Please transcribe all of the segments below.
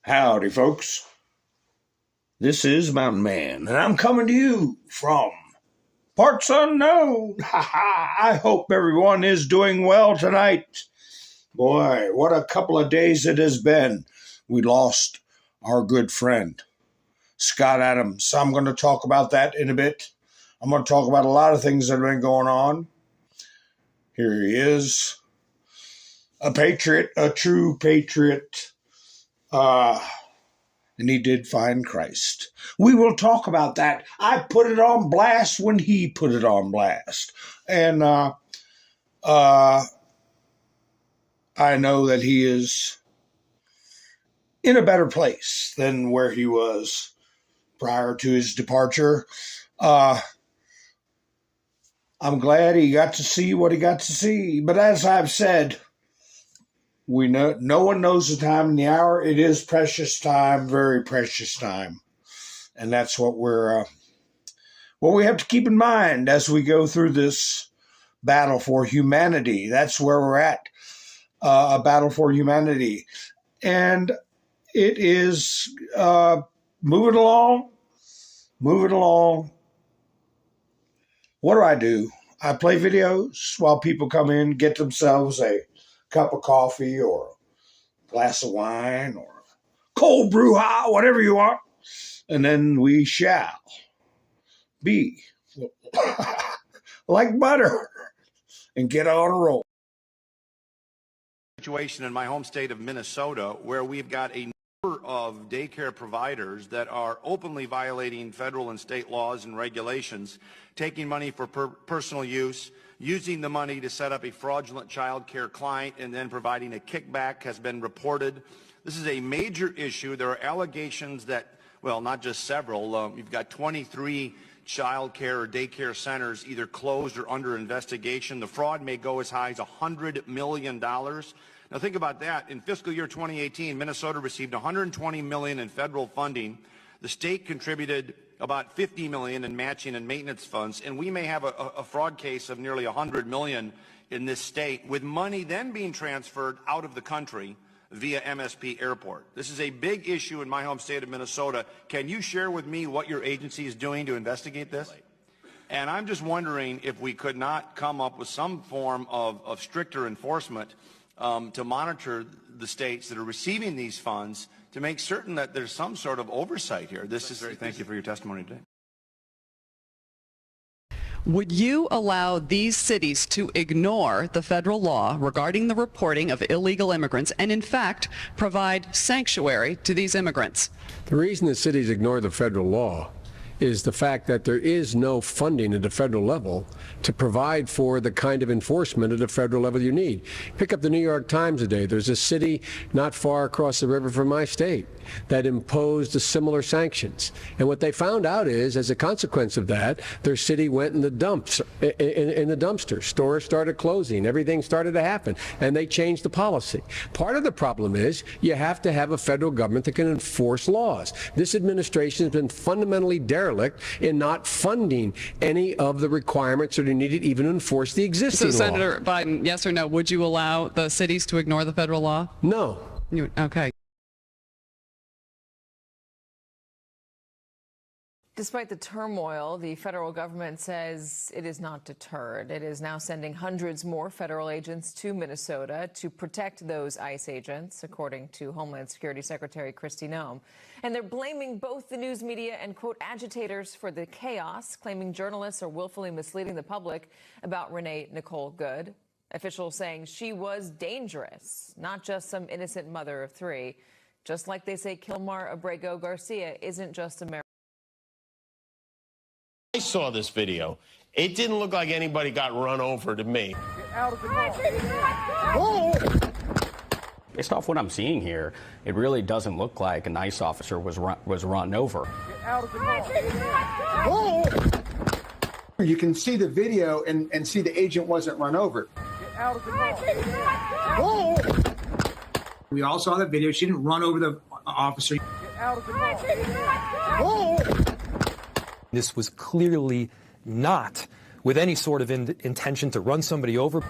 Howdy, folks. This is Mountain Man, and I'm coming to you from parts unknown. I hope everyone is doing well tonight. Boy, what a couple of days it has been. We lost our good friend, Scott Adams. So I'm going to talk about that in a bit. I'm going to talk about a lot of things that have been going on. Here he is, a patriot, a true patriot. And he did find Christ. We will talk about that. I put it on blast when he put it on blast. And I know that he is in a better place than where he was prior to his departure. I'm glad he got to see what he got to see. But as I've said, we know no one knows the time and the hour. It is precious time, very precious time, and that's what we have to keep in mind as we go through this battle for humanity. That's where we're at, a battle for humanity, and it is moving along. What do? I play videos while people come in, get themselves a cup of coffee or a glass of wine or cold brew hot, whatever you want. And then we shall be like butter and get on a roll. Situation in my home state of Minnesota where we've got a number of daycare providers that are openly violating federal and state laws and regulations, taking money for personal use, using the money to set up a fraudulent child care client, and then providing a kickback has been reported. This is a major issue. There are allegations that, well, not just several, you've got 23 child care or daycare centers either closed or under investigation. The fraud may go as high as $100 million. Now think about that. In fiscal year 2018, Minnesota received $120 million in federal funding. The state contributed about $50 million in matching and maintenance funds, and we may have a fraud case of nearly $100 million in this state, with money then being transferred out of the country via MSP Airport. This is a big issue in my home state of Minnesota. Can you share with me what your agency is doing to investigate this? And I'm just wondering if we could not come up with some form of stricter enforcement to monitor the states that are receiving these funds to make certain that there's some sort of oversight here. Thank you for your testimony today. Would you allow these cities to ignore the federal law regarding the reporting of illegal immigrants and, in fact, provide sanctuary to these immigrants? The reason the cities ignore the federal law is the fact that there is no funding at the federal level to provide for the kind of enforcement at the federal level you need. Pick up the New York Times today. There's a city not far across the river from my state that imposed similar sanctions. And what they found out is, as a consequence of that, their city went in the dumps, in the dumpster. Stores started closing. Everything started to happen. And they changed the policy. Part of the problem is you have to have a federal government that can enforce laws. This administration has been fundamentally derelict in not funding any of the requirements that are needed even to enforce the existing law. So, Senator Biden, yes or no, would you allow the cities to ignore the federal law? No. Okay. Despite the turmoil, the federal government says it is not deterred. It is now sending hundreds more federal agents to Minnesota to protect those ICE agents, according to Homeland Security Secretary Kristi Noem. And they're blaming both the news media and, quote, agitators for the chaos, claiming journalists are willfully misleading the public about Renee Nicole Good. Officials saying she was dangerous, not just some innocent mother of three. Just like they say Kilmar Abrego Garcia isn't just American. I saw this video. It didn't look like anybody got run over to me. Based off what I'm seeing here, it really doesn't look like an ICE officer was run over. You can see the video and see the agent wasn't run over. We all saw the video. She didn't run over the officer. This was clearly not with any sort of intention to run somebody over.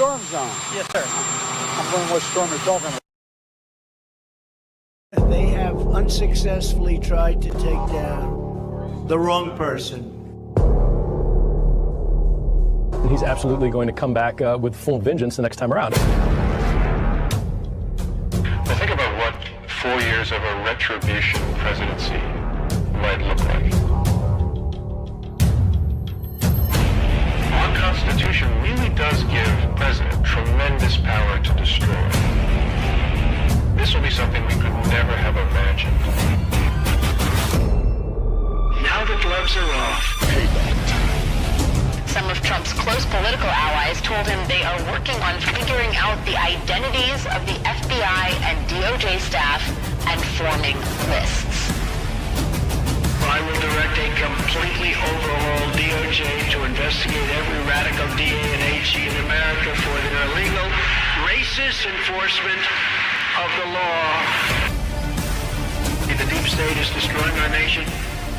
storm's on. Yes, sir. I'm wondering what storm you're talking about. They have unsuccessfully tried to take down the wrong person. And he's absolutely going to come back with full vengeance the next time around. Now think about what 4 years of a retribution presidency might look like. Our Constitution really does give the president tremendous power to destroy. This will be something we could never have imagined. Now the gloves are off. Payback time. Some of Trump's close political allies told him they are working on figuring out the identities of the FBI and DOJ staff and forming lists. I will direct a completely overhauled DOJ to investigate every radical DA and HE in America for their illegal, racist enforcement of the law. If the deep state is destroying our nation,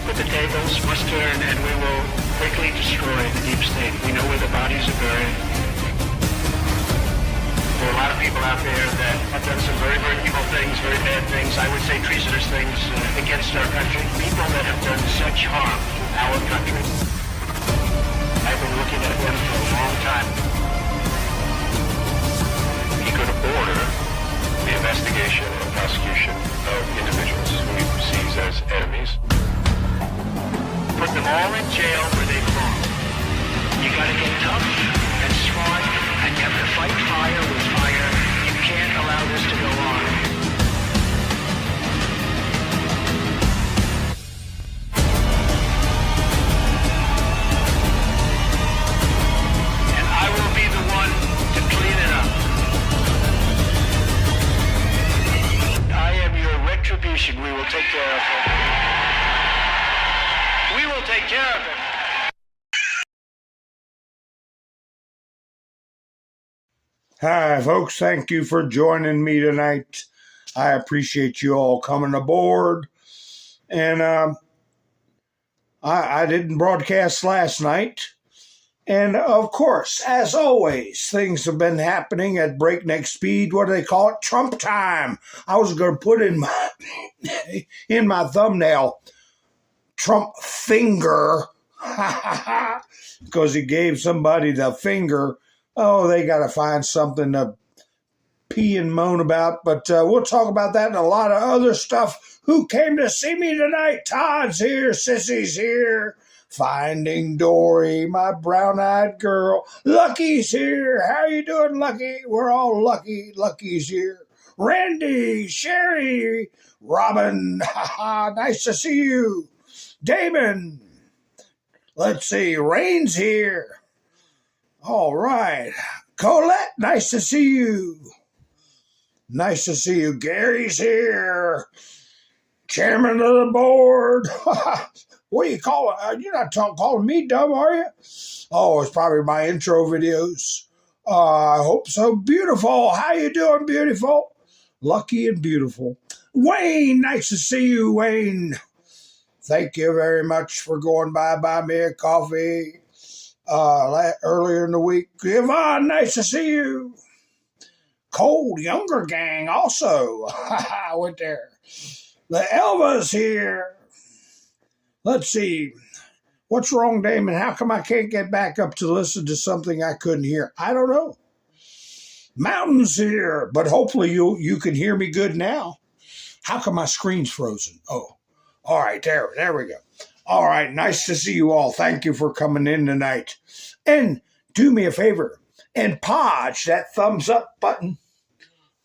but the tables must turn and we will quickly destroy the deep state. We know where the bodies are buried. There are a lot of people out there that have done some very, very evil things, very bad things, I would say treasonous things against our country. People that have done such harm to our country. I've been looking at them for a long time. He could order the investigation and prosecution of individuals who he perceives as enemies. Put them all in jail where they belong. You gotta get tough and smart, and you have to fight fire with fire. You can't allow this to go on. And I will be the one to clean it up. I am your retribution. We will take care of it. We will take care of it. Hi, folks. Thank you for joining me tonight. I appreciate you all coming aboard. And I didn't broadcast last night. And, of course, as always, things have been happening at breakneck speed. What do they call it? Trump time. I was going to put in my thumbnail, Trump finger, because he gave somebody the finger. Oh, they got to find something to pee and moan about, but we'll talk about that and a lot of other stuff. Who came to see me tonight? Todd's here, Sissy's here, Finding Dory, my brown-eyed girl. Lucky's here. How you doing, Lucky? We're all lucky. Lucky's here. Randy, Sherry, Robin, nice to see you. Damon, let's see, Rain's here. All right. Colette, nice to see you. Nice to see you. Gary's here. Chairman of the board. What do you call it? You're not calling me dumb, are you? Oh, it's probably my intro videos. I hope so. Beautiful. How you doing, beautiful? Lucky and beautiful. Wayne, nice to see you, Wayne. Thank you very much for going by Buy Me a Coffee earlier in the week. Yvonne, nice to see you. Cold Younger Gang also. I went there. The Elva's here. Let's see. What's wrong, Damon? How come I can't get back up to listen to something I couldn't hear? I don't know. Mountain's here, but hopefully you can hear me good now. How come my screen's frozen? Oh, all right, there we go. All right, nice to see you all. Thank you for coming in tonight. And do me a favor and podge that thumbs up button.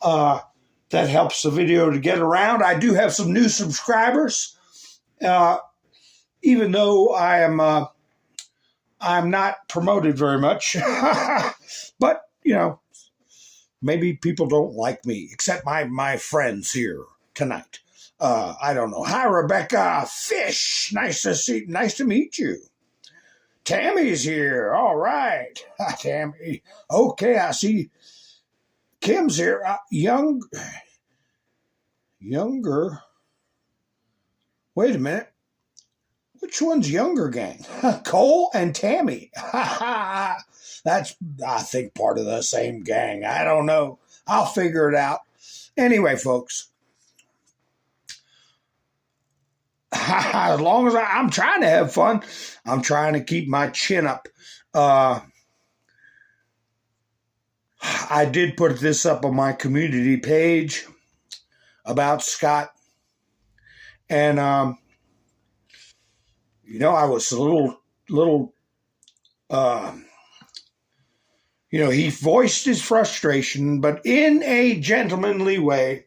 That helps the video to get around. I do have some new subscribers. Even though I'm not promoted very much. But, maybe people don't like me, except my friends here tonight. I don't know. Hi, Rebecca Fish. Nice to meet you. Tammy's here. All right. Hi, Tammy. Okay, I see Kim's here. Younger. Wait a minute. Which one's younger gang? Cole and Tammy. That's, I think, part of the same gang. I don't know. I'll figure it out. Anyway, folks. As long as I'm trying to have fun, I'm trying to keep my chin up. I did put this up on my community page about Scott. And, you know, I was a little, you know, he voiced his frustration, but in a gentlemanly way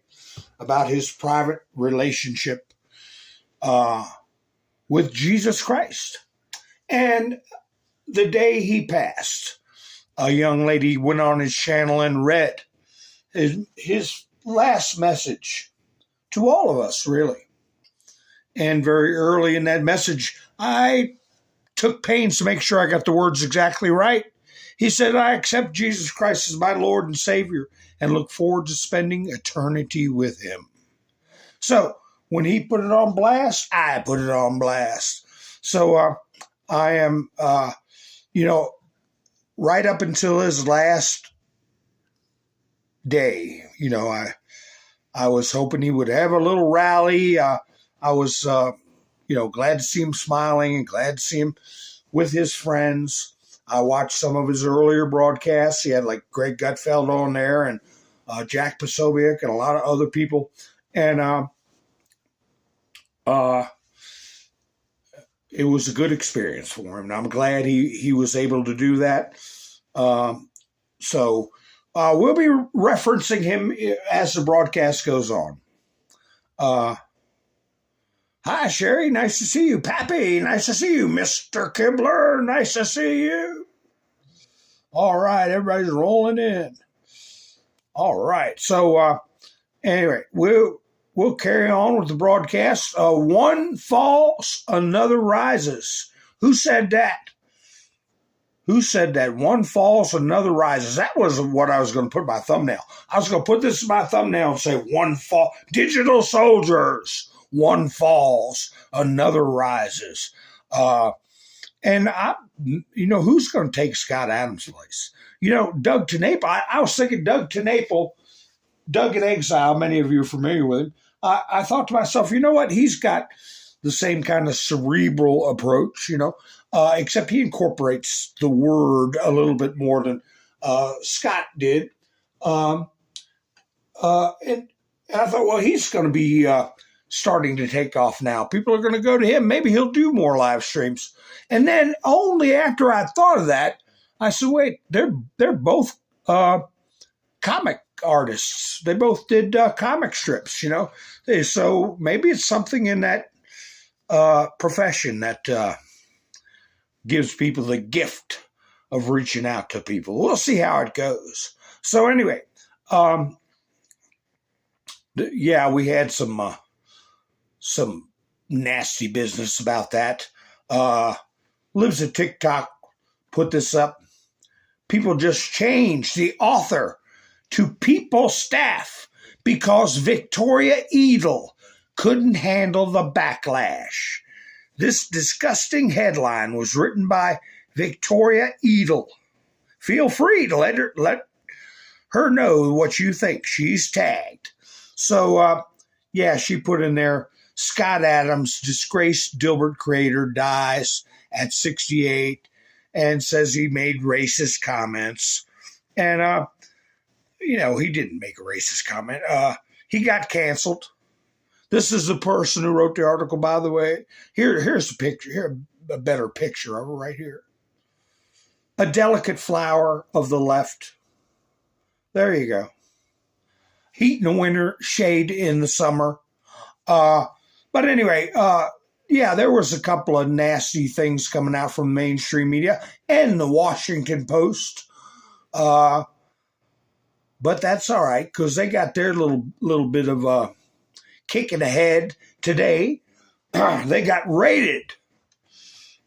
about his private relationship with Jesus Christ. And the day he passed, a young lady went on his channel and read his last message to all of us, really. And very early in that message, I took pains to make sure I got the words exactly right. He said, I accept Jesus Christ as my Lord and Savior and look forward to spending eternity with him. So when he put it on blast, I put it on blast. So I am, you know, right up until his last day, you know, I was hoping he would have a little rally. I was, you know, glad to see him smiling and glad to see him with his friends. I watched some of his earlier broadcasts. He had like Greg Gutfeld on there and Jack Posobiec and a lot of other people. And it was a good experience for him. And I'm glad he was able to do that. So we'll be referencing him as the broadcast goes on. Hi, Sherry. Nice to see you. Pappy, nice to see you. Mr. Kibler, nice to see you. All right, everybody's rolling in. All right. So anyway, we'll carry on with the broadcast. One falls, another rises. Who said that? Who said that? One falls, another rises. That was what I was going to put in my thumbnail. I was going to put this in my thumbnail and say, one fall. Digital soldiers. One falls, another rises. And you know, who's going to take Scott Adams' place? You know, Doug TenNapel. I was thinking Doug TenNapel, Doug in Exile, many of you are familiar with him. I thought to myself, you know what? He's got the same kind of cerebral approach, you know, except he incorporates the word a little bit more than Scott did. And I thought, well, he's going to be starting to take off now. People are going to go to him. Maybe he'll do more live streams. And then only after I thought of that, I said, wait, they're both comic artists. They both did comic strips, you know. So maybe it's something in that profession that gives people the gift of reaching out to people. We'll see how it goes. So anyway, yeah, we had some nasty business about that. Lives at TikTok put this up. People just changed the author to People Staff because Victoria Edel couldn't handle the backlash. This disgusting headline was written by Victoria Edel. Feel free to let her know what you think. She's tagged. So, yeah, she put in there, Scott Adams, disgraced Dilbert creator, dies at 68 and says he made racist comments. And, you know, he didn't make a racist comment. He got canceled. This is the person who wrote the article, by the way. Here's the picture. Here, a better picture of her right here. A delicate flower of the left. There you go. Heat in the winter, shade in the summer. But anyway, yeah, there was a couple of nasty things coming out from mainstream media and the Washington Post. But that's all right because they got their little bit of kick in the head today. They got raided.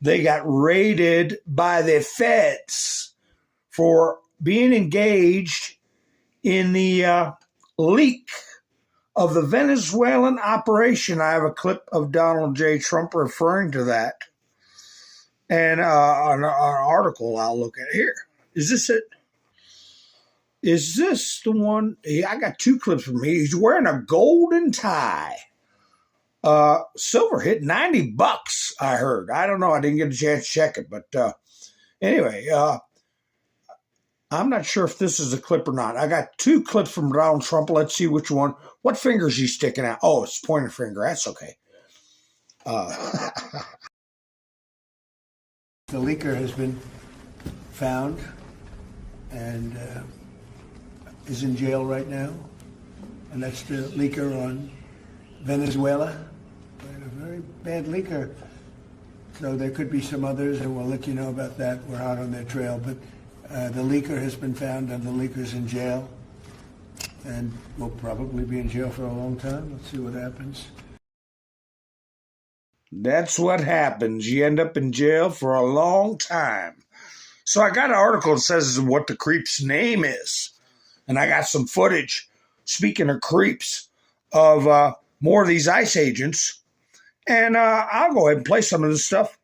They got raided by the feds for being engaged in the leak of the Venezuelan operation. I have a clip of Donald J. Trump referring to that, and an article I'll look at here. Is this it? Is this the one? I got two clips from me. He's wearing a golden tie. Silver hit $90, I heard. I don't know. I didn't get a chance to check it. But anyway, I'm not sure if this is a clip or not. I got two clips from Donald Trump. Let's see which one. What finger is he sticking out? Oh, it's pointer finger. That's okay. The leaker has been found and is in jail right now. And that's the leaker on Venezuela. A very bad leaker. So there could be some others, and we'll let you know about that. We're out on their trail. But the leaker has been found, and the leaker's in jail. And will probably be in jail for a long time. Let's see what happens. That's what happens. You end up in jail for a long time. So I got an article that says what the creep's name is. And I got some footage, speaking of creeps, of more of these ICE agents. And I'll go ahead and play some of this stuff.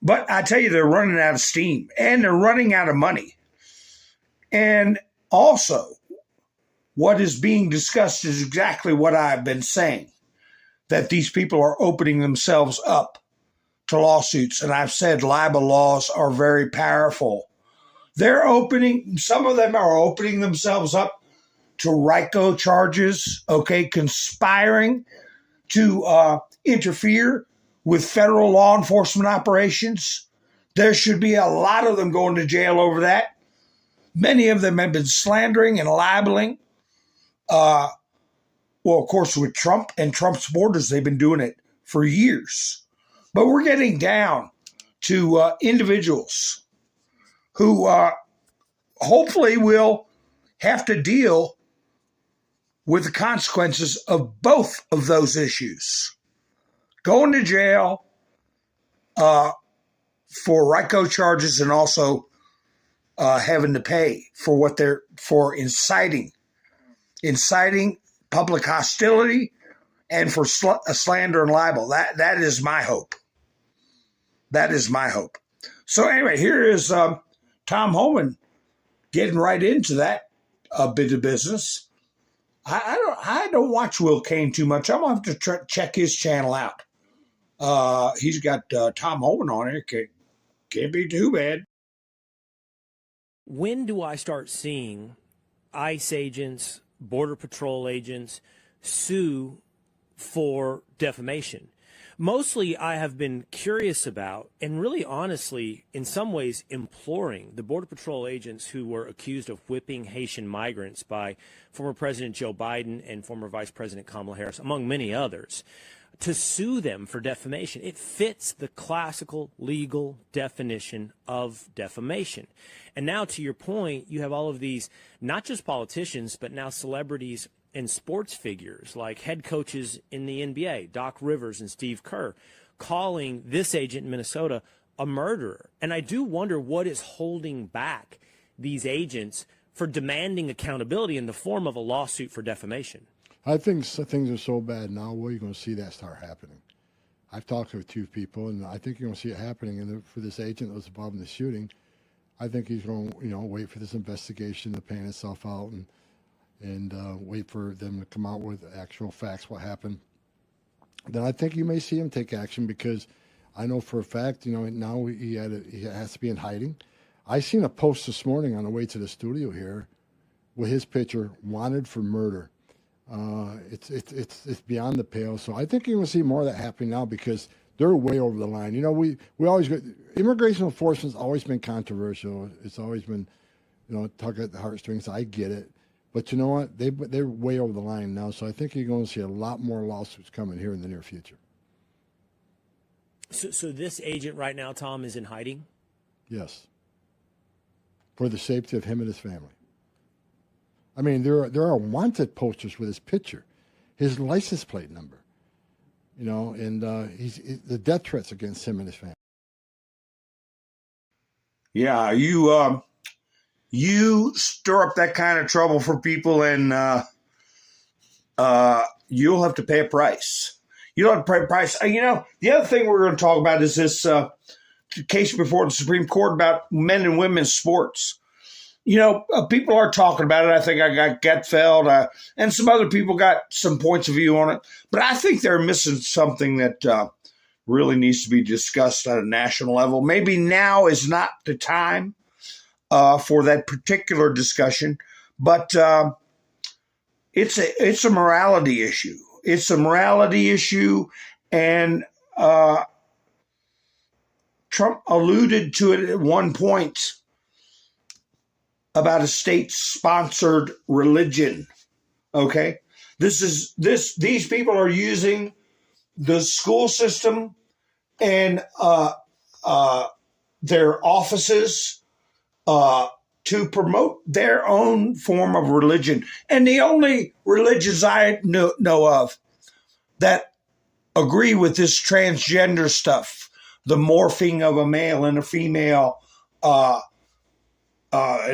But I tell you, they're running out of steam. And they're running out of money. And also, what is being discussed is exactly what I've been saying. That these people are opening themselves up to lawsuits. And I've said libel laws are very powerful. Some of them are opening themselves up to RICO charges, okay, conspiring to interfere with federal law enforcement operations. There should be a lot of them going to jail over that. Many of them have been slandering and libeling. Well, of course, with Trump and Trump's supporters, they've been doing it for years. But we're getting down to individuals who hopefully will have to deal with the consequences of both of those issues. Going to jail for RICO charges and also having to pay for inciting public hostility and for slander and libel. That is my hope. That is my hope. So anyway, here is Tom Homan getting right into that bit of business. I don't watch Will Cain too much. I'm going to have to check his channel out. He's got Tom Homan on it. Can't be too bad. When do I start seeing ICE agents, Border Patrol agents sue for defamation? Mostly I have been curious about, and really honestly, in some ways, imploring the Border Patrol agents who were accused of whipping Haitian migrants by former President Joe Biden and former Vice President Kamala Harris, among many others, to sue them for defamation. It fits the classical legal definition of defamation. And now, to your point, you have all of these, not just politicians, but now celebrities and sports figures like head coaches in the NBA, Doc Rivers and Steve Kerr, calling this agent in Minnesota a murderer. And I do wonder what is holding back these agents for demanding accountability in the form of a lawsuit for defamation. I think things are so bad now, well, you're going to see that start happening. I've talked to two people, and I think you're going to see it happening. And for this agent that was involved in the shooting, I think he's going to, wait for this investigation to pan itself out and wait for them to come out with actual facts, what happened. Then I think you may see him take action because I know for a fact, now he has to be in hiding. I seen a post this morning on the way to the studio here with his picture, wanted for murder. It's beyond the pale. So I think you're going to see more of that happening now because they're way over the line. We always get, immigration enforcement's always been controversial. It's always been, tug at the heartstrings. I get it. But you know what? They're way over the line now. So I think you're going to see a lot more lawsuits coming here in the near future. So this agent right now, Tom, is in hiding? Yes. For the safety of him and his family. I mean, there are wanted posters with his picture, his license plate number, and the death threats against him and his family. Yeah, you stir up that kind of trouble for people, and you'll have to pay a price. You don't have to pay a price. The other thing we're going to talk about is this case before the Supreme Court about men and women's sports. People are talking about it. I think I got Getfeld and some other people got some points of view on it. But I think they're missing something that really needs to be discussed at a national level. Maybe now is not the time for that particular discussion, but it's a morality issue. It's a morality issue, and Trump alluded to it at one point about a state-sponsored religion. Okay, these people are using the school system and their offices to promote their own form of religion. And the only religions I know of that agree with this transgender stuff, the morphing of a male and a female, and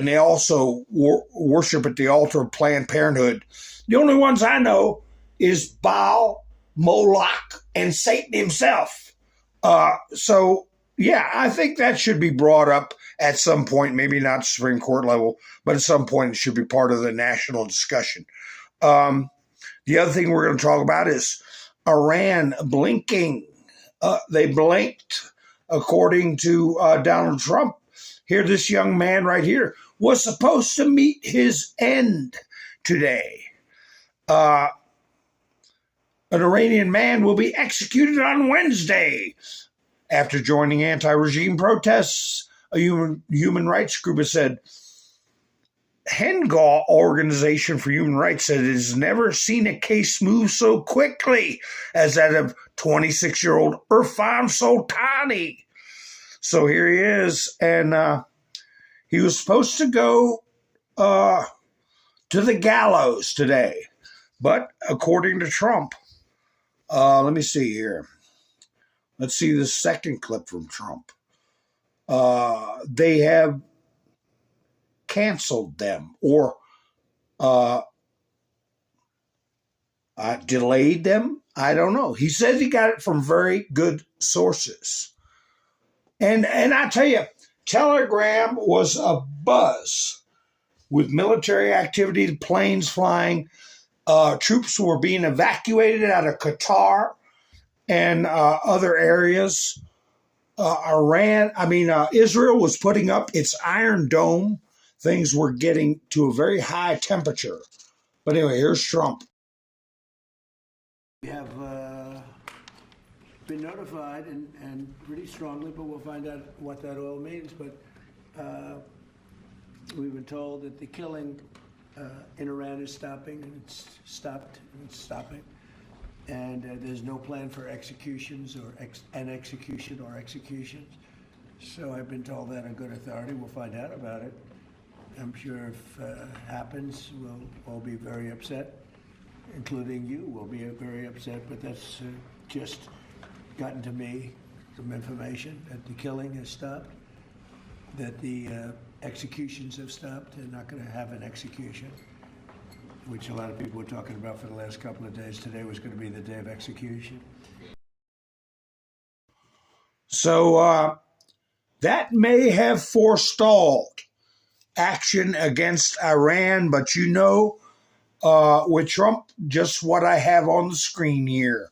they also worship at the altar of Planned Parenthood. The only ones I know is Baal, Moloch, and Satan himself. Yeah, I think that should be brought up at some point, maybe not Supreme Court level, but at some point it should be part of the national discussion. The other thing we're going to talk about is Iran blinking. They blinked, according to Donald Trump. Here, this young man right here was supposed to meet his end today. An Iranian man will be executed on Wednesday after joining anti-regime protests. A human rights group has said. Hengal Organization for Human Rights said it has never seen a case move so quickly as that of 26-year-old Irfan Soltani. So here he is, and he was supposed to go to the gallows today. But according to Trump, let me see here. Let's see the second clip from Trump. They have canceled them or delayed them. I don't know. He says he got it from very good sources. And I tell you, Telegram was a buzz with military activity, planes flying. Troops were being evacuated out of Qatar and other areas. Israel was putting up its Iron Dome. Things were getting to a very high temperature. But anyway, here's Trump. We have been notified and pretty strongly, but we'll find out what that all means. But we've been told that the killing in Iran is stopping, and it's stopped, and it's stopping. And there's no plan for executions or executions. So I've been told that on good authority. We'll find out about it. I'm sure if it happens, we'll all be very upset, including you will be very upset. But that's just gotten to me, some information that the killing has stopped, that the executions have stopped. They're not going to have an execution, which a lot of people were talking about for the last couple of days. Today was going to be the day of execution. So that may have forestalled action against Iran, but with Trump, just what I have on the screen here.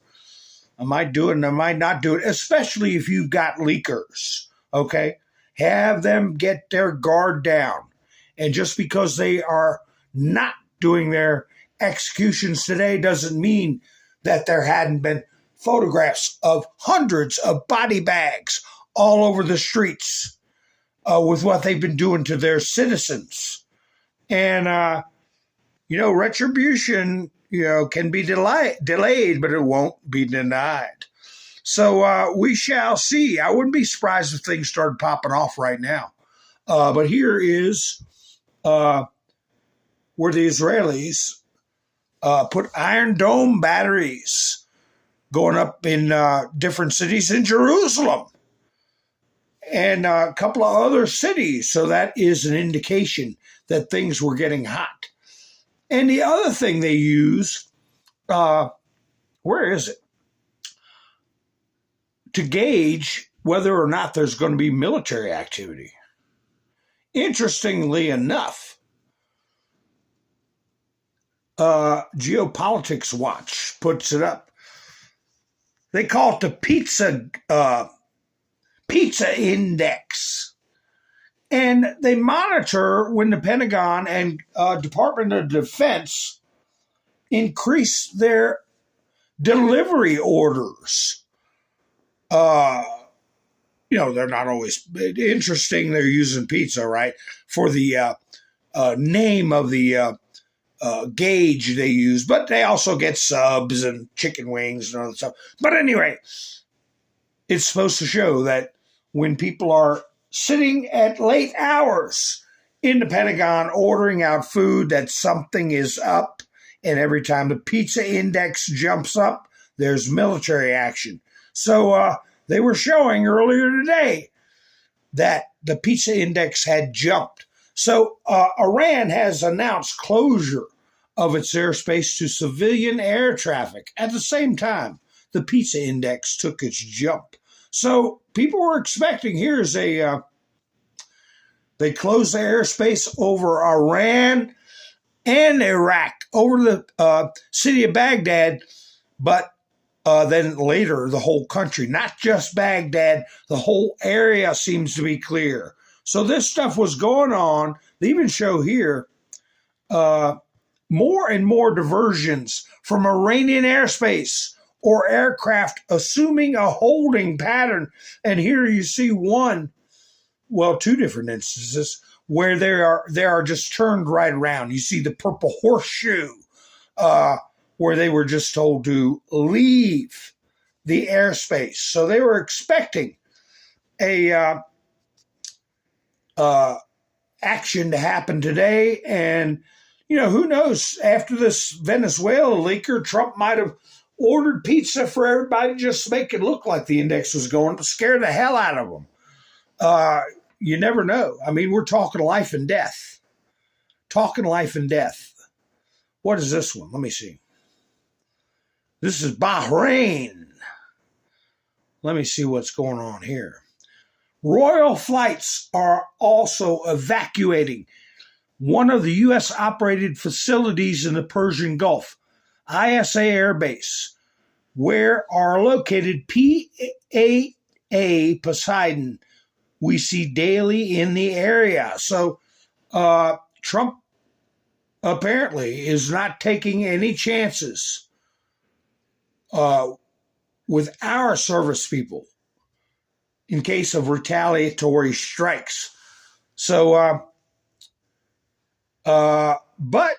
I might do it and I might not do it, especially if you've got leakers, okay? Have them get their guard down. And just because they are not doing their executions today doesn't mean that there hadn't been photographs of hundreds of body bags all over the streets with what they've been doing to their citizens. And, retribution, can be delayed, but it won't be denied. So we shall see. I wouldn't be surprised if things started popping off right now. But here is where the Israelis put Iron Dome batteries going up in different cities in Jerusalem and a couple of other cities. So that is an indication that things were getting hot. And the other thing they used where is it? To gauge whether or not there's going to be military activity. Interestingly enough, Geopolitics Watch puts it up. They call it the pizza index. And they monitor when the Pentagon and Department of Defense increase their delivery orders. They're not always interesting. They're using pizza, right, for the name of the gauge they use, but they also get subs and chicken wings and other stuff. But anyway, it's supposed to show that when people are sitting at late hours in the Pentagon ordering out food, that something is up, and every time the pizza index jumps up, there's military action. So they were showing earlier today that the pizza index had jumped. So Iran has announced closure of its airspace to civilian air traffic. At the same time, the pizza index took its jump. So people were expecting, they closed the airspace over Iran and Iraq, over the city of Baghdad, but then later the whole country, not just Baghdad, the whole area seems to be clear. So this stuff was going on. They even show here more and more diversions from Iranian airspace or aircraft assuming a holding pattern. And here you see two different instances where they are just turned right around. You see the purple horseshoe, where they were just told to leave the airspace. So they were expecting a action to happen today. And, who knows, after this Venezuela leaker, Trump might have ordered pizza for everybody just to make it look like the index was going to scare the hell out of them. You never know. I mean, we're talking life and death. Talking life and death. What is this one? Let me see. This is Bahrain. Let me see what's going on here. Royal flights are also evacuating one of the U.S.-operated facilities in the Persian Gulf, ISA Air Base, where are located P-8A Poseidon we see daily in the area. So Trump apparently is not taking any chances with our service people in case of retaliatory strikes. So, but,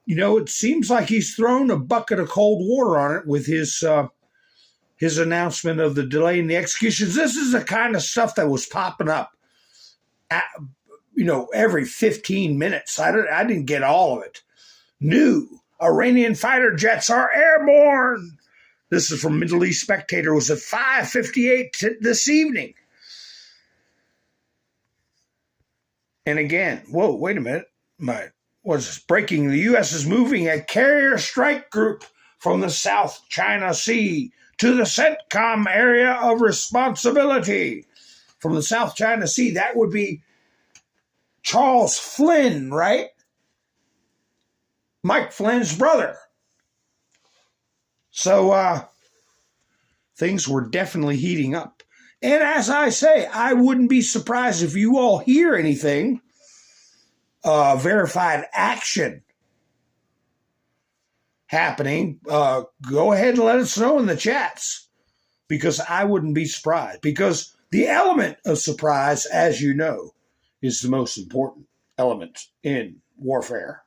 it seems like he's thrown a bucket of cold water on it with his announcement of the delay in the executions. This is the kind of stuff that was popping up, every 15 minutes. I didn't get all of it. New Iranian fighter jets are airborne. This is from Middle East Spectator. It was at 5:58 this evening. And again, whoa, wait a minute. What's this? Breaking. The U.S. is moving a carrier strike group from the South China Sea to the CENTCOM area of responsibility. From the South China Sea, that would be Charles Flynn, right? Mike Flynn's brother. So things were definitely heating up. And as I say, I wouldn't be surprised if you all hear anything, verified action happening. Go ahead and let us know in the chats, because I wouldn't be surprised. Because the element of surprise, as you know, is the most important element in warfare.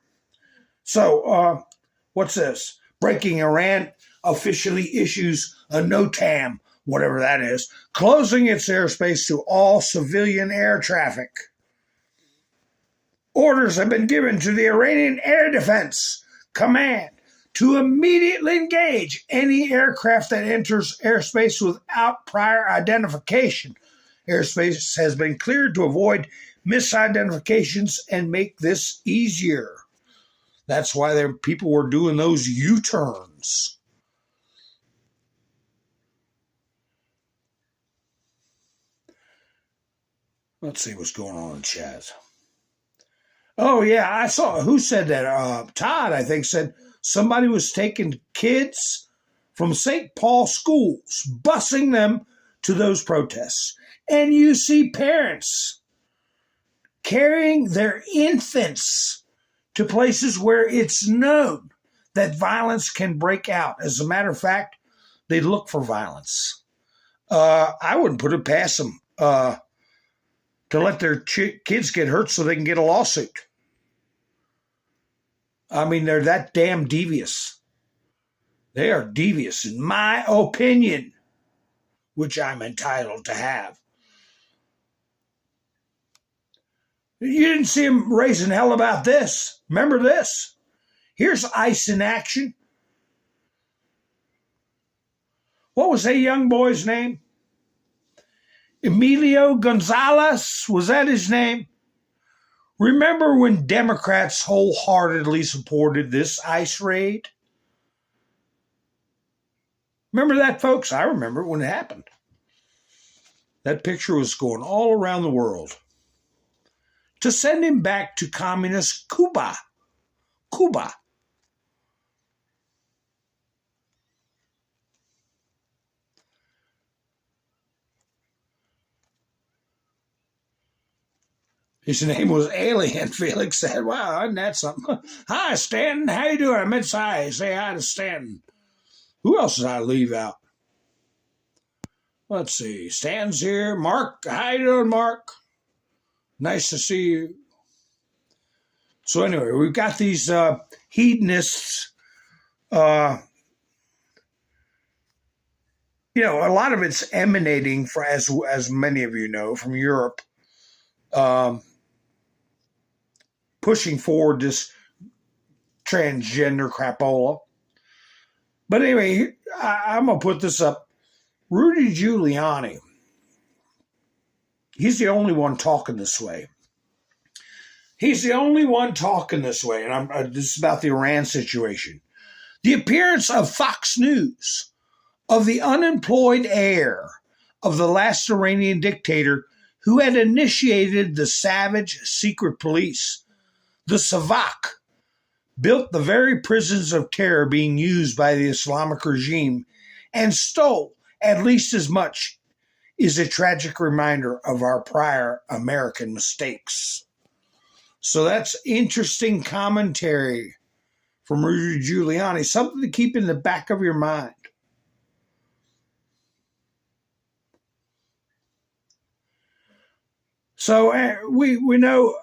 So what's this? Breaking. Iran officially issues a NOTAM, whatever that is, closing its airspace to all civilian air traffic. Orders have been given to the Iranian Air Defense Command to immediately engage any aircraft that enters airspace without prior identification. Airspace has been cleared to avoid misidentifications and make this easier. That's why people were doing those U-turns. guns. Let's see what's going on in chat. Oh, yeah, I saw, who said that? Todd, I think, said somebody was taking kids from St. Paul schools, busing them to those protests. And you see parents carrying their infants to places where it's known that violence can break out. As a matter of fact, they look for violence. I wouldn't put it past them to let their kids get hurt so they can get a lawsuit. I mean, they're that damn devious. They are devious, in my opinion, which I'm entitled to have. You didn't see him raising hell about this. Remember this? Here's ICE in action. What was that young boy's name? Emilio Gonzalez, was that his name? Remember when Democrats wholeheartedly supported this ICE raid? Remember that, folks? I remember when it happened. That picture was going all around the world. To send him back to communist Cuba. Cuba. His name was Alien. Felix said, wow, isn't that something? Hi, Stanton. How you doing? I meant to say hi to Stanton. Who else did I leave out? Let's see. Stanton's here. Mark. How you doing, Mark? Nice to see you. So anyway, we've got these hedonists. A lot of it's emanating, as many of you know, from Europe. Pushing forward this transgender crapola. But anyway, I'm going to put this up. Rudy Giuliani, he's the only one talking this way. He's the only one talking this way. And this is about the Iran situation. The appearance of Fox News, of the unemployed heir of the last Iranian dictator who had initiated the savage secret police, the Savak, built the very prisons of terror being used by the Islamic regime and stole at least as much, is a tragic reminder of our prior American mistakes. So that's interesting commentary from Rudy Giuliani, something to keep in the back of your mind. So we know,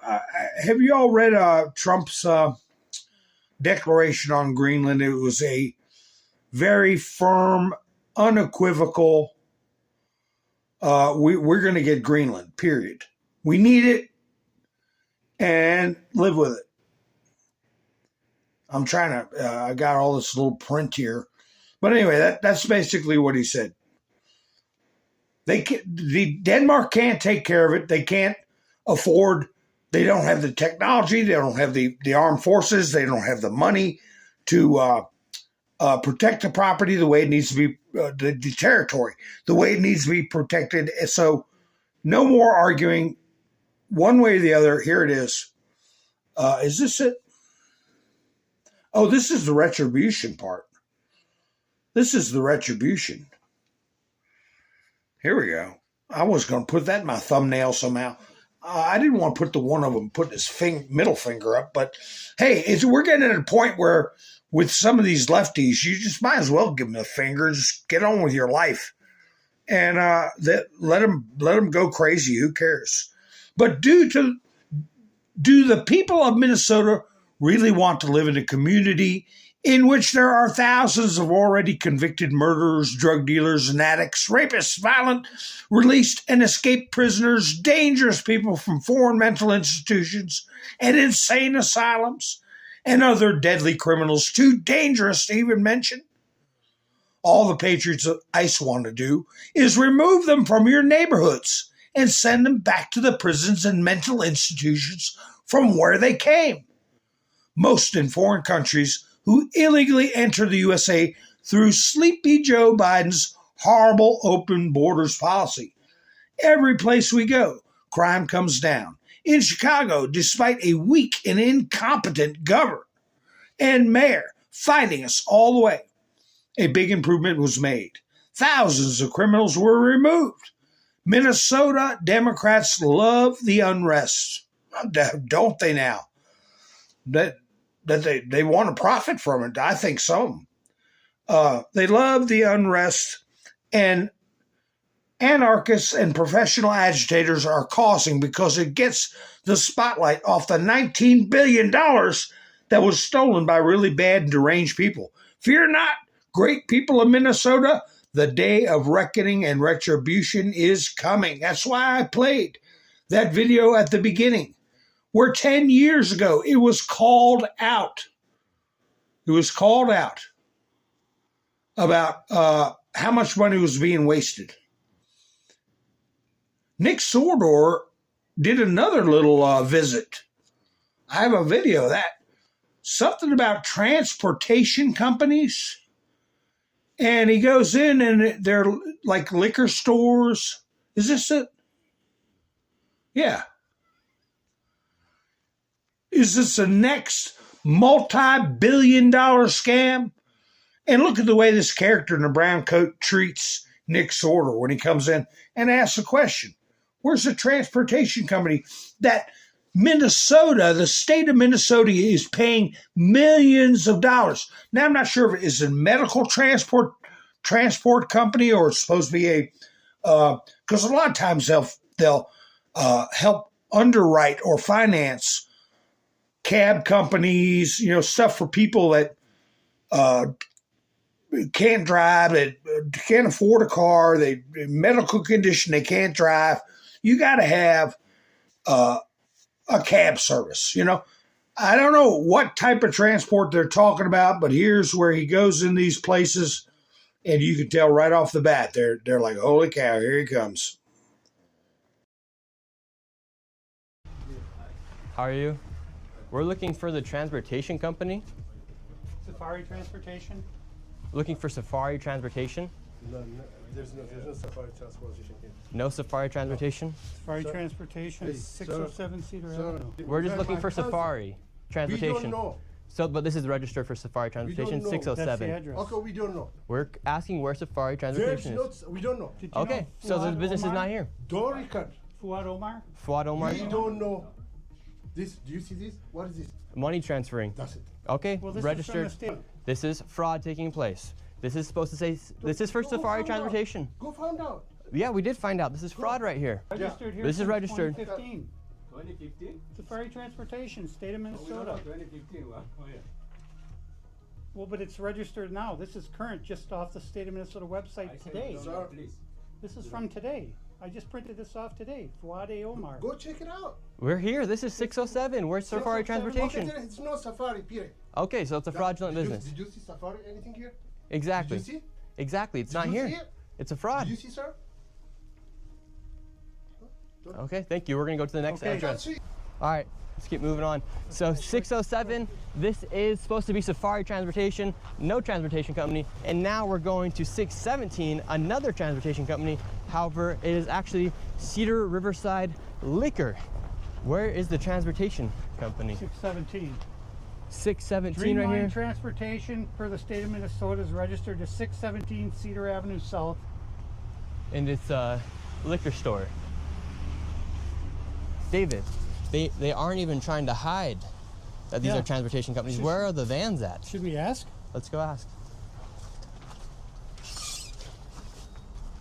have you all read Trump's declaration on Greenland? It was a very firm, unequivocal, we're going to get Greenland, period. We need it and live with it. I'm trying to, I got all this little print here. But anyway, that's basically what he said. Denmark can't take care of it. They can't afford. They don't have the technology. They don't have the armed forces. They don't have the money to protect the property the way it needs to be, the territory, the way it needs to be protected. So no more arguing one way or the other. Here it is. Is this it? Oh, this is the retribution part. This is the retribution. Here we go. I was going to put that in my thumbnail somehow. I didn't want to put the one of them putting his middle finger up, but hey, we're getting at a point where with some of these lefties, you just might as well give them the finger. Just get on with your life, and let them go crazy. Who cares? But do the people of Minnesota really want to live in a community in which there are thousands of already convicted murderers, drug dealers, and addicts, rapists, violent, released and escaped prisoners, dangerous people from foreign mental institutions and insane asylums, and other deadly criminals too dangerous to even mention? All the patriots of ICE want to do is remove them from your neighborhoods and send them back to the prisons and mental institutions from where they came. Most in foreign countries who illegally enter the USA through sleepy Joe Biden's horrible open borders policy. Every place we go, crime comes down. In Chicago, despite a weak and incompetent governor and mayor fighting us all the way, a big improvement was made. Thousands of criminals were removed. Minnesota Democrats love the unrest. Don't they now? That they want to profit from it. I think so. They love the unrest, and anarchists and professional agitators are causing because it gets the spotlight off the $19 billion that was stolen by really bad and deranged people. Fear not, great people of Minnesota. The day of reckoning and retribution is coming. That's why I played that video at the beginning, where 10 years ago it was called out. It was called out about how much money was being wasted. Nick Sordor did another little visit. I have a video of that. Something about transportation companies. And he goes in and they're like liquor stores. Is this it? Yeah. Is this the next multi-billion-dollar scam? And look at the way this character in the brown coat treats Nick Sordor when he comes in and asks a question. Where's the transportation company that Minnesota, the state of Minnesota, is paying millions of dollars? Now, I'm not sure if it is a medical transport company or it's supposed to be a, because a lot of times they'll help underwrite or finance cab companies, stuff for people that can't drive, that can't afford a car, they medical condition, they can't drive. You got to have a cab service, I don't know what type of transport they're talking about, but here's where he goes in these places, and you can tell right off the bat, they're like, holy cow, here he comes. How are you? We're looking for the transportation company. Safari Transportation? Looking for Safari Transportation? No, there's no Safari Transportation here. No Safari Transportation? Safari Transportation, 607 Cedar Avenue. We're just looking for Safari Transportation. We don't know. So, but this is registered for Safari Transportation, 607. That's the address. Okay, we don't know. We're asking where Safari Transportation is. We don't know. Okay, so the business is not here. Don't record. Fuad Omar? Fuad Omar? We don't know. This, do you see this? What is this? Money transferring. That's it. Okay, well, registered. This is fraud taking place. This is supposed to say, this is for Safari Transportation. Go find out. Yeah, we did find out. This is fraud right here. Registered here. This is registered. 2015. 2015? Safari Transportation, state of Minnesota. 2015. Well, but it's registered now. This is current, just off the state of Minnesota website today. Sir, this is from today. I just printed this off today. Fuad Omar. Go check it out. We're here. This is 607. Where's Safari Transportation? Okay, it's no Safari, period. Okay, so it's a fraudulent business. Did you see Safari anything here? Exactly. Did you see? Exactly. It's not here. It's a fraud. Did you see, sir? Okay, thank you. We're going to go to the next address. All right, let's keep moving on. So 607, this is supposed to be Safari Transportation, no transportation company. And now we're going to 617, another transportation company. However, it is actually Cedar Riverside Liquor. Where is the transportation company? 617. 617 right here? Dreamline Transportation per the state of Minnesota is registered to 617 Cedar Avenue South. And it's a liquor store. David, they aren't even trying to hide that these are transportation companies. Where are the vans at? Should we ask? Let's go ask.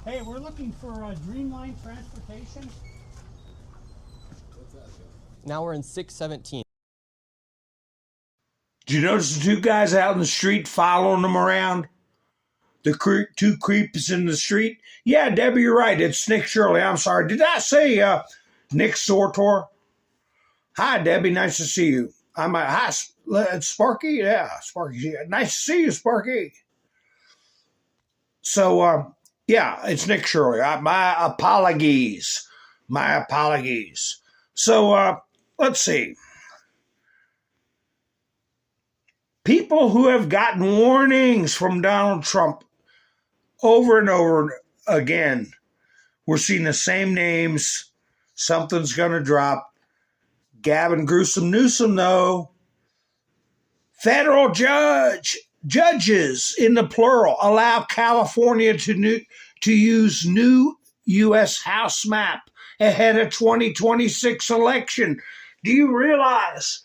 Hey, we're looking for Dreamline Transportation. Now we're in 617. Did you notice the two guys out in the street following them around? The two creeps in the street? Yeah, Debbie, you're right. It's Nick Shirley. I'm sorry. Did I say Nick Sortor? Hi, Debbie. Nice to see you. Hi, Sparky. Yeah, Sparky. Nice to see you, Sparky. So, yeah, it's Nick Shirley. My apologies. My apologies. So, let's see. People who have gotten warnings from Donald Trump over and over again, we're seeing the same names. Something's going to drop. Gavin Newsom, though. Federal judges, in the plural, allow California to use new U.S. House map ahead of 2026 election. Do you realize,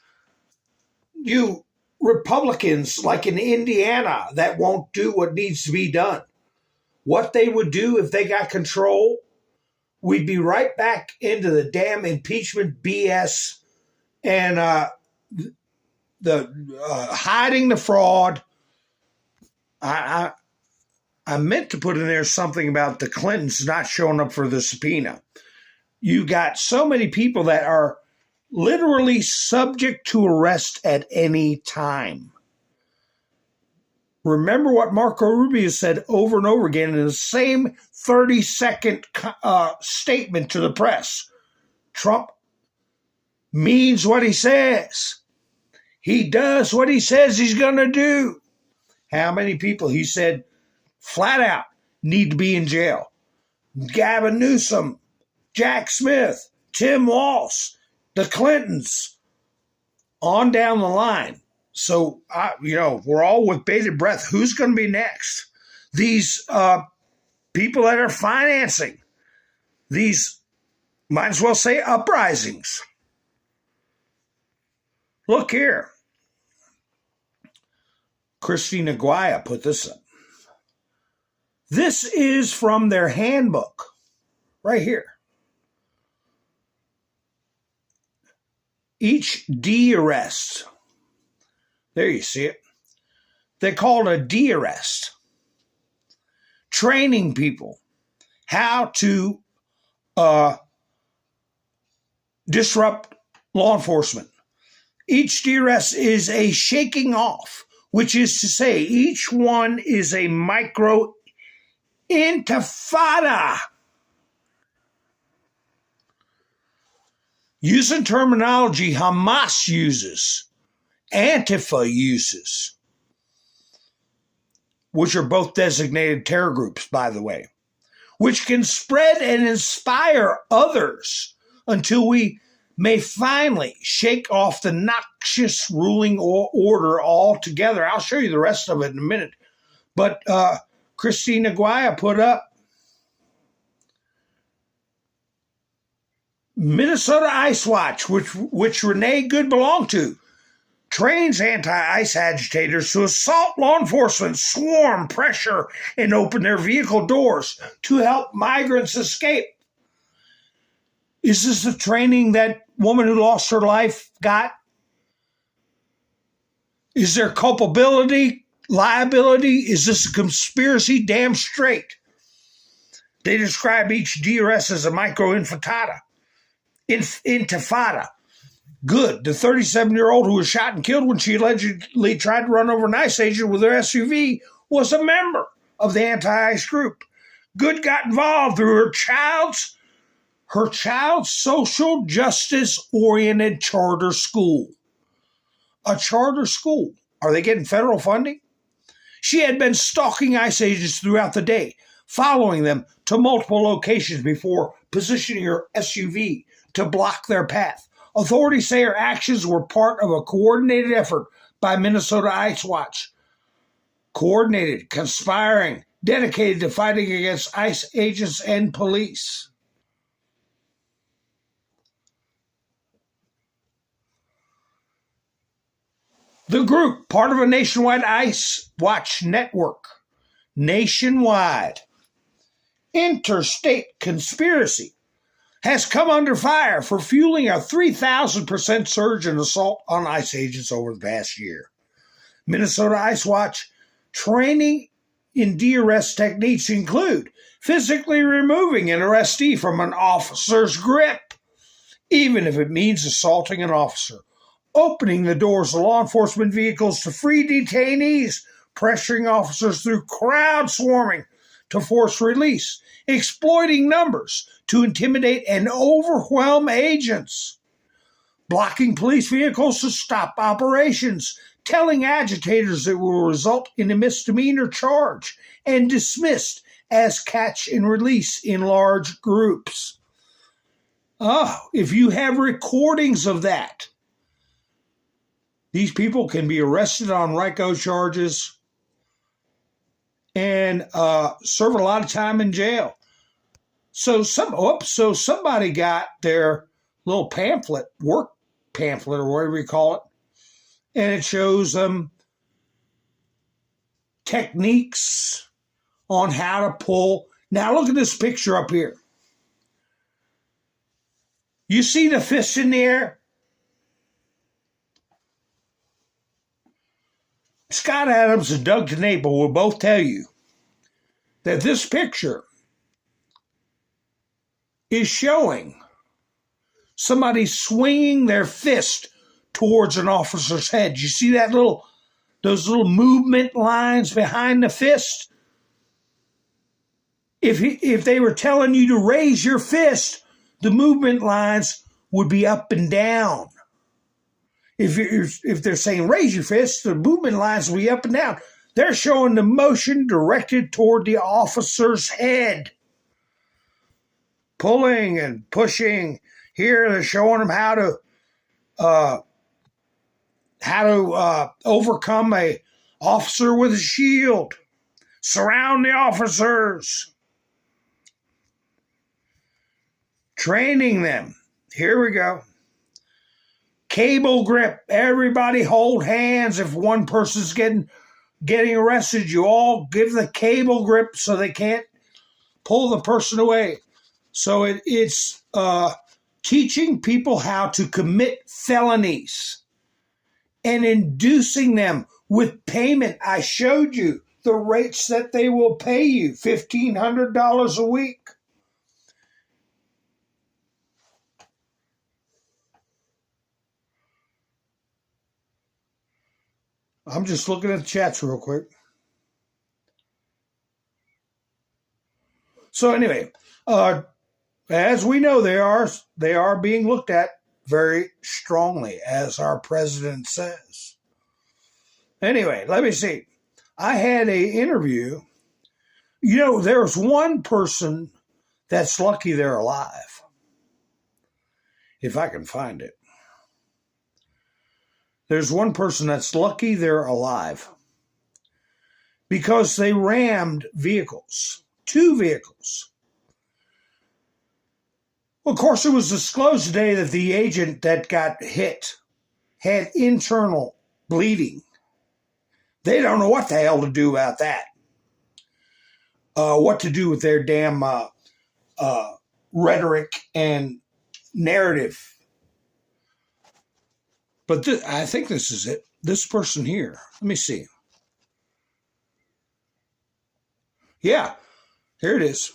you Republicans like in Indiana that won't do what needs to be done, what they would do if they got control? We'd be right back into the damn impeachment BS and hiding the fraud. I meant to put in there something about the Clintons not showing up for the subpoena. You got so many people that are literally subject to arrest at any time. Remember what Marco Rubio said over and over again in the same 30-second statement to the press. Trump means what he says. He does what he says he's going to do. How many people, he said, flat out, need to be in jail? Gavin Newsom, Jack Smith, Tim Walsh, the Clintons, on down the line. So, we're all with bated breath. Who's going to be next? These people that are financing these, might as well say, uprisings. Look here. Christina Aguaya put this up. This is from their handbook, right here. Each D arrest. There you see it. They call it a D arrest. Training people how to disrupt law enforcement. Each D arrest is a shaking off, which is to say each one is a micro intifada. Using terminology Hamas uses, Antifa uses, which are both designated terror groups, by the way, which can spread and inspire others until we may finally shake off the noxious ruling order altogether. I'll show you the rest of it in a minute. But Christina Aguaya put up, Minnesota Ice Watch, which Renee Good belonged to, trains anti-ICE agitators to assault law enforcement, swarm, pressure, and open their vehicle doors to help migrants escape. Is this the training that woman who lost her life got? Is there culpability, liability? Is this a conspiracy? Damn straight. They describe each DRS as a micro-intifada. Intifada. Good. The 37-year-old who was shot and killed when she allegedly tried to run over an ICE agent with her SUV was a member of the anti-ICE group. Good got involved through her child's social justice-oriented charter school. A charter school. Are they getting federal funding? She had been stalking ICE agents throughout the day, following them to multiple locations before positioning her SUV to block their path. Authorities say her actions were part of a coordinated effort by Minnesota Ice Watch. Coordinated, conspiring, dedicated to fighting against ICE agents and police. The group, part of a nationwide ICE Watch network. Nationwide. Interstate conspiracy has come under fire for fueling a 3,000% surge in assault on ICE agents over the past year. Minnesota Ice Watch training in de-arrest techniques include physically removing an arrestee from an officer's grip, even if it means assaulting an officer, opening the doors of law enforcement vehicles to free detainees, pressuring officers through crowd swarming to force release, exploiting numbers to intimidate and overwhelm agents, blocking police vehicles to stop operations, telling agitators it will result in a misdemeanor charge and dismissed as catch and release in large groups. If you have recordings of that, these people can be arrested on RICO charges and serve a lot of time in jail. So somebody got their little pamphlet, work pamphlet or whatever you call it, and it shows them techniques on how to pull. Now look at this picture up here. You see the fist in the air? Scott Adams and Doug TeNaple will both tell you that this picture is showing somebody swinging their fist towards an officer's head. You see that those little movement lines behind the fist? If they were telling you to raise your fist, the movement lines would be up and down. If they're saying raise your fist, the movement lines will be up and down. They're showing the motion directed toward the officer's head. Pulling and pushing. Here they're showing them how to overcome a officer with a shield. Surround the officers. Training them. Here we go. Cable grip. Everybody hold hands. If one person's getting arrested, you all give the cable grip so they can't pull the person away. So it's teaching people how to commit felonies and inducing them with payment. I showed you the rates that they will pay you, $1,500 a week. I'm just looking at the chats real quick. So anyway, as we know, they are being looked at very strongly, as our president says. Anyway, let me see. I had an interview. You know, there's one person that's lucky they're alive. If I can find it. There's one person that's lucky they're alive because they rammed vehicles, 2 vehicles. Well, of course, it was disclosed today that the agent that got hit had internal bleeding. They don't know what the hell to do about that. What to do with their damn rhetoric and narrative. But I think this is it. This person here. Let me see. Yeah, here it is.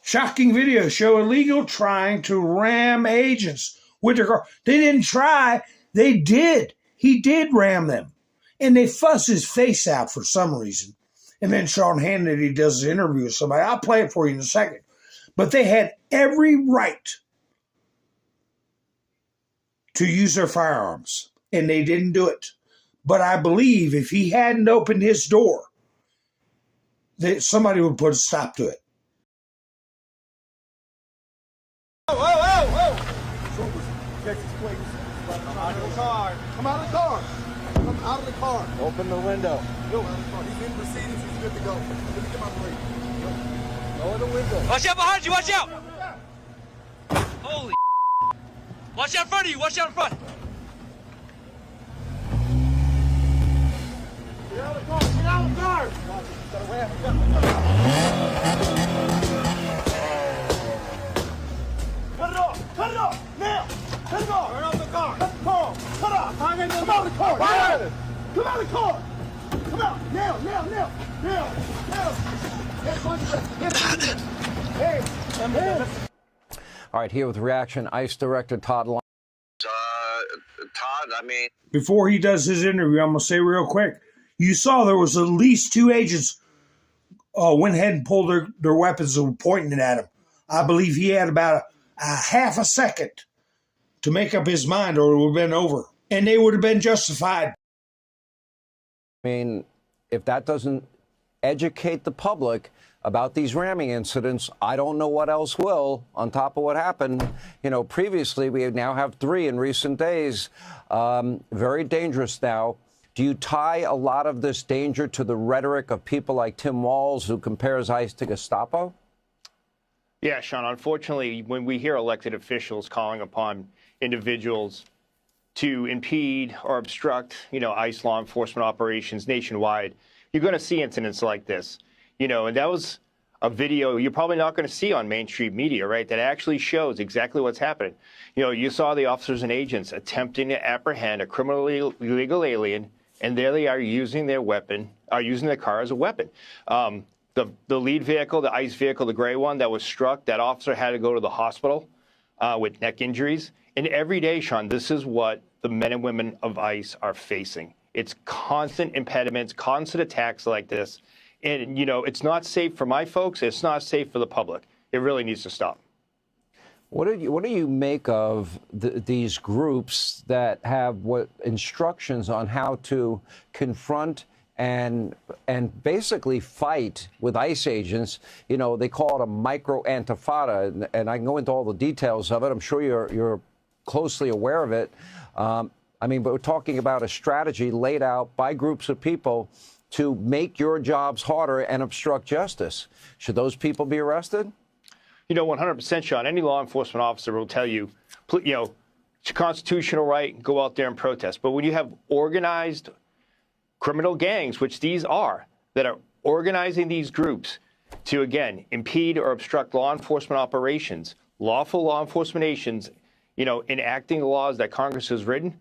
Shocking video show illegal trying to ram agents with their car. They didn't try. They did. He did ram them. And they fuss his face out for some reason. And then Sean Hannity does an interview with somebody. I'll play it for you in a second. But they had every right to use their firearms, and they didn't do it. But I believe if he hadn't opened his door, that somebody would put a stop to it. Whoa, whoa, whoa! Texas plates. Come out of the car. Come out of the car. Come out of the car. Open the window. Yo, he's in proceedings. He's good to go. Let me get my plate. Lower the window. Watch out behind you. Watch out. Holy. Watch out in front of you. Watch out in front. Get out of the car. Get out of the car. Cut it off. Cut it off. Now. Cut it off. Turn off the car. Cut the car off. Cut off. Come out of the car. Come out of the car. Come out. Now. Now. Now. Now. Now. Hey. Hey. All right, here with reaction, ICE Director Todd Long. Todd, before he does his interview, I'm going to say real quick. You saw there was at least 2 agents went ahead and pulled their weapons and were pointing at him. I believe he had about a half a second to make up his mind or it would have been over. and they would have been justified. I mean, if that doesn't educate the public about these ramming incidents, I don't know what else will, on top of what happened. You know, previously, we now have 3 in recent days. Very dangerous now. Do you tie a lot of this danger to the rhetoric of people like Tim Walz, who compares ICE to Gestapo? Yeah, Sean, unfortunately, when we hear elected officials calling upon individuals to impede or obstruct, ICE law enforcement operations nationwide, you're going to see incidents like this. And that was a video you're probably not going to see on mainstream media, right? That actually shows exactly what's happening. You saw the officers and agents attempting to apprehend a criminally illegal alien, and there they are using their car as a weapon. The lead vehicle, the ICE vehicle, the gray one that was struck, that officer had to go to the hospital with neck injuries. And every day, Sean, this is what the men and women of ICE are facing. It's constant impediments, constant attacks like this. And, it's not safe for my folks. It's not safe for the public. It really needs to stop. What do you make of these groups that have instructions on how to confront and basically fight with ICE agents? They call it a micro-antifada, and I can go into all the details of it. I'm sure you're closely aware of it. But we're talking about a strategy laid out by groups of people to make your jobs harder and obstruct justice. Should those people be arrested? 100%, Sean. Any law enforcement officer will tell you, it's a constitutional right, go out there and protest. But when you have organized criminal gangs, which these are, that are organizing these groups to, again, impede or obstruct law enforcement operations, lawful law enforcement agents, enacting the laws that Congress has written,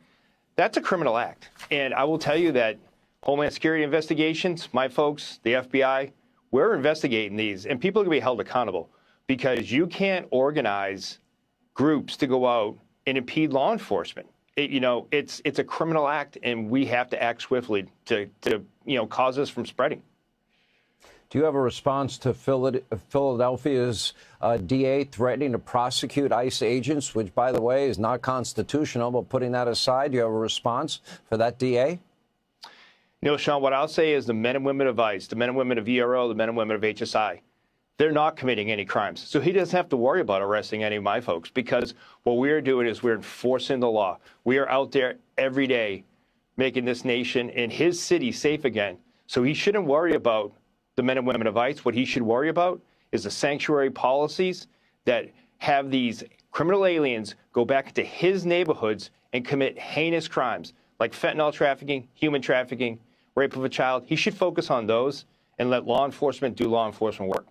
that's a criminal act. And I will tell you that Homeland Security investigations, my folks, the FBI, we're investigating these, and people are going to be held accountable, because you can't organize groups to go out and impede law enforcement. It's a criminal act, and we have to act swiftly to cause this from spreading. Do you have a response to Philadelphia's DA threatening to prosecute ICE agents, which, by the way, is not constitutional? But putting that aside, do you have a response for that DA? Sean, what I'll say is the men and women of ICE, the men and women of ERO, the men and women of HSI, they're not committing any crimes. So he doesn't have to worry about arresting any of my folks, because what we're doing is we're enforcing the law. We are out there every day making this nation and his city safe again. So he shouldn't worry about the men and women of ICE. What he should worry about is the sanctuary policies that have these criminal aliens go back into his neighborhoods and commit heinous crimes like fentanyl trafficking, human trafficking, rape of a child. He should focus on those and let law enforcement do law enforcement work.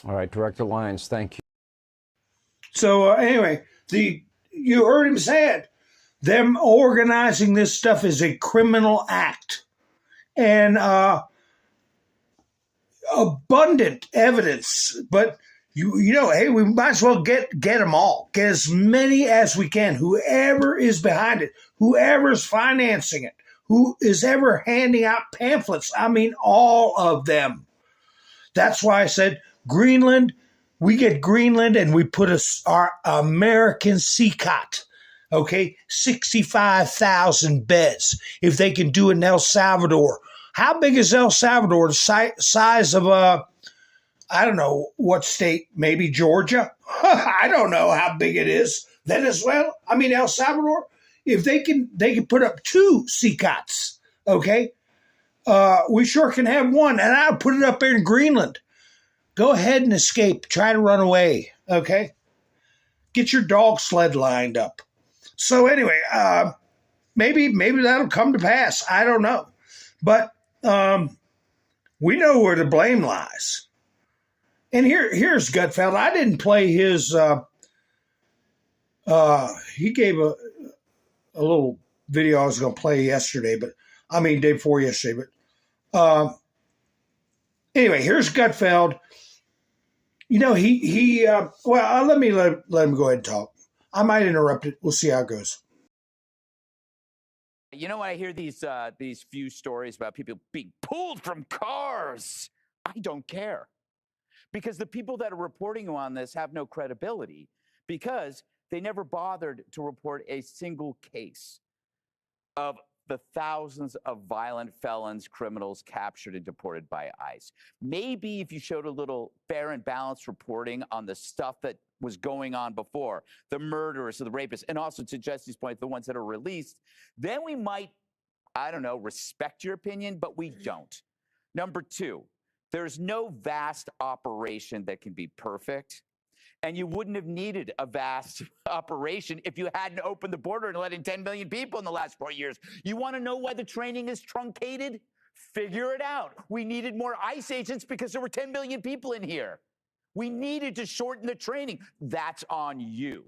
All right, Director Lyons, thank you. So anyway, you heard him say it. Them organizing this stuff is a criminal act. And abundant evidence, but hey, we might as well get them all. Get as many as we can. Whoever is behind it, whoever's financing it, who is ever handing out pamphlets. All of them. That's why I said Greenland. We get Greenland and we put our American CCOT. Okay, 65,000 beds. If they can do it in El Salvador. How big is El Salvador? The size of I don't know what state, maybe Georgia. I don't know how big it is. Venezuela. El Salvador. If they can put up 2 CCOTs. Okay, we sure can have one, and I'll put it up there in Greenland. Go ahead and escape. Try to run away. Okay, get your dog sled lined up. So anyway, maybe that'll come to pass. I don't know, but we know where the blame lies. And here's Gutfeld. I didn't play his. He gave a little video I was going to play yesterday, day before yesterday. But anyway, here's Gutfeld. He let him go ahead and talk. I might interrupt it. We'll see how it goes. When I hear these few stories about people being pulled from cars, I don't care. Because the people that are reporting on this have no credibility, because they never bothered to report a single case. of the thousands of violent felons, criminals captured and deported by ICE. Maybe if you showed a little fair and balanced reporting on the stuff that was going on before, the murderers, the rapists, and also to Jesse's point, the ones that are released, then we might, I don't know, respect your opinion, but we don't. Number two, there's no vast operation that can be perfect. And you wouldn't have needed a vast operation if you hadn't opened the border and let in 10 million people in the last 4 years. You want to know why the training is truncated? Figure it out. We needed more ICE agents because there were 10 million people in here. We needed to shorten the training. That's on you,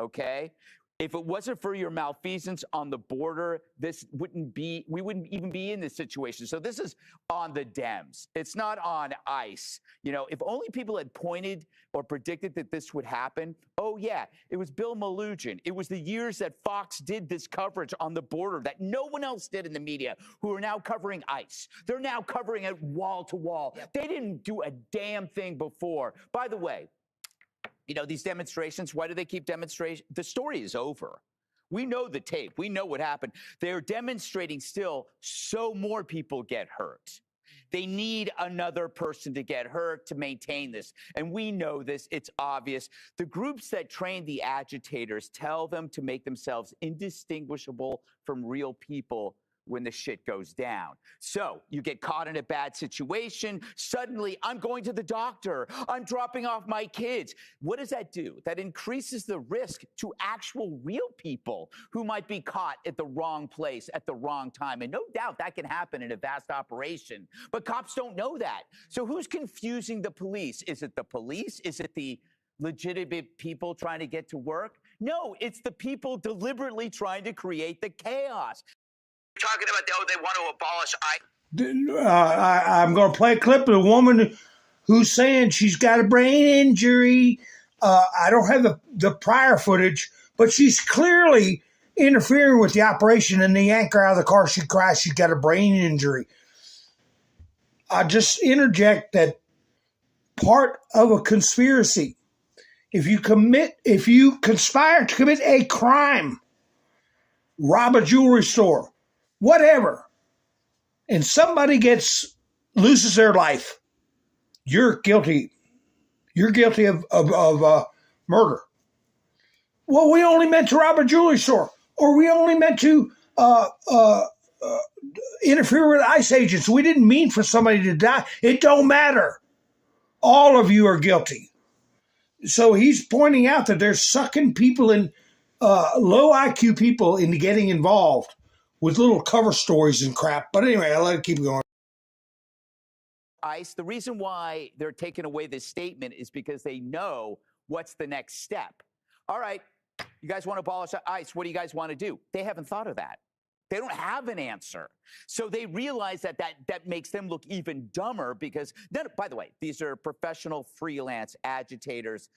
okay? If it wasn't for your malfeasance on the border, we wouldn't even be in this situation. So this is on the Dems. It's not on ICE. You know, if only people had pointed or predicted that this would happen. Oh yeah, it was Bill Malugin. It was the years that Fox did this coverage on the border that no one else did in the media, who are now covering ICE. They're now covering it wall to wall. They didn't do a damn thing before. By the way, you know, these demonstrations, why do they keep demonstrating? The story is over. We know the tape. We know what happened. They're demonstrating still so more people get hurt. They need another person to get hurt to maintain this. And we know this. It's obvious. The groups that train the agitators tell them to make themselves indistinguishable from real people when the shit goes down. So you get caught in a bad situation. Suddenly, I'm going to the doctor. I'm dropping off my kids. What does that do? That increases the risk to actual real people who might be caught at the wrong place at the wrong time. And no doubt that can happen in a vast operation. But cops don't know that. So who's confusing the police? Is it the police? Is it the legitimate people trying to get to work? No, it's the people deliberately trying to create the chaos. Talking about, they want to abolish ICE. I'm going to play a clip of a woman who's saying she's got a brain injury. I don't have the prior footage, but she's clearly interfering with the operation, and they yank her out of the car. She cries. She's got a brain injury. I just interject that part of a conspiracy, if you conspire to commit a crime, rob a jewelry store, whatever, and somebody loses their life, you're guilty. You're guilty of murder. Well, we only meant to rob a jewelry store, or we only meant to interfere with ICE agents. We didn't mean for somebody to die. It don't matter. All of you are guilty. So he's pointing out that they're sucking people in, low IQ people, into getting involved with little cover stories and crap. But anyway, I'll let it keep going. ICE, the reason why they're taking away this statement is because they know what's the next step. All right, you guys want to abolish ICE. What do you guys want to do? They haven't thought of that. They don't have an answer. So they realize that makes them look even dumber because, by the way, these are professional freelance agitators.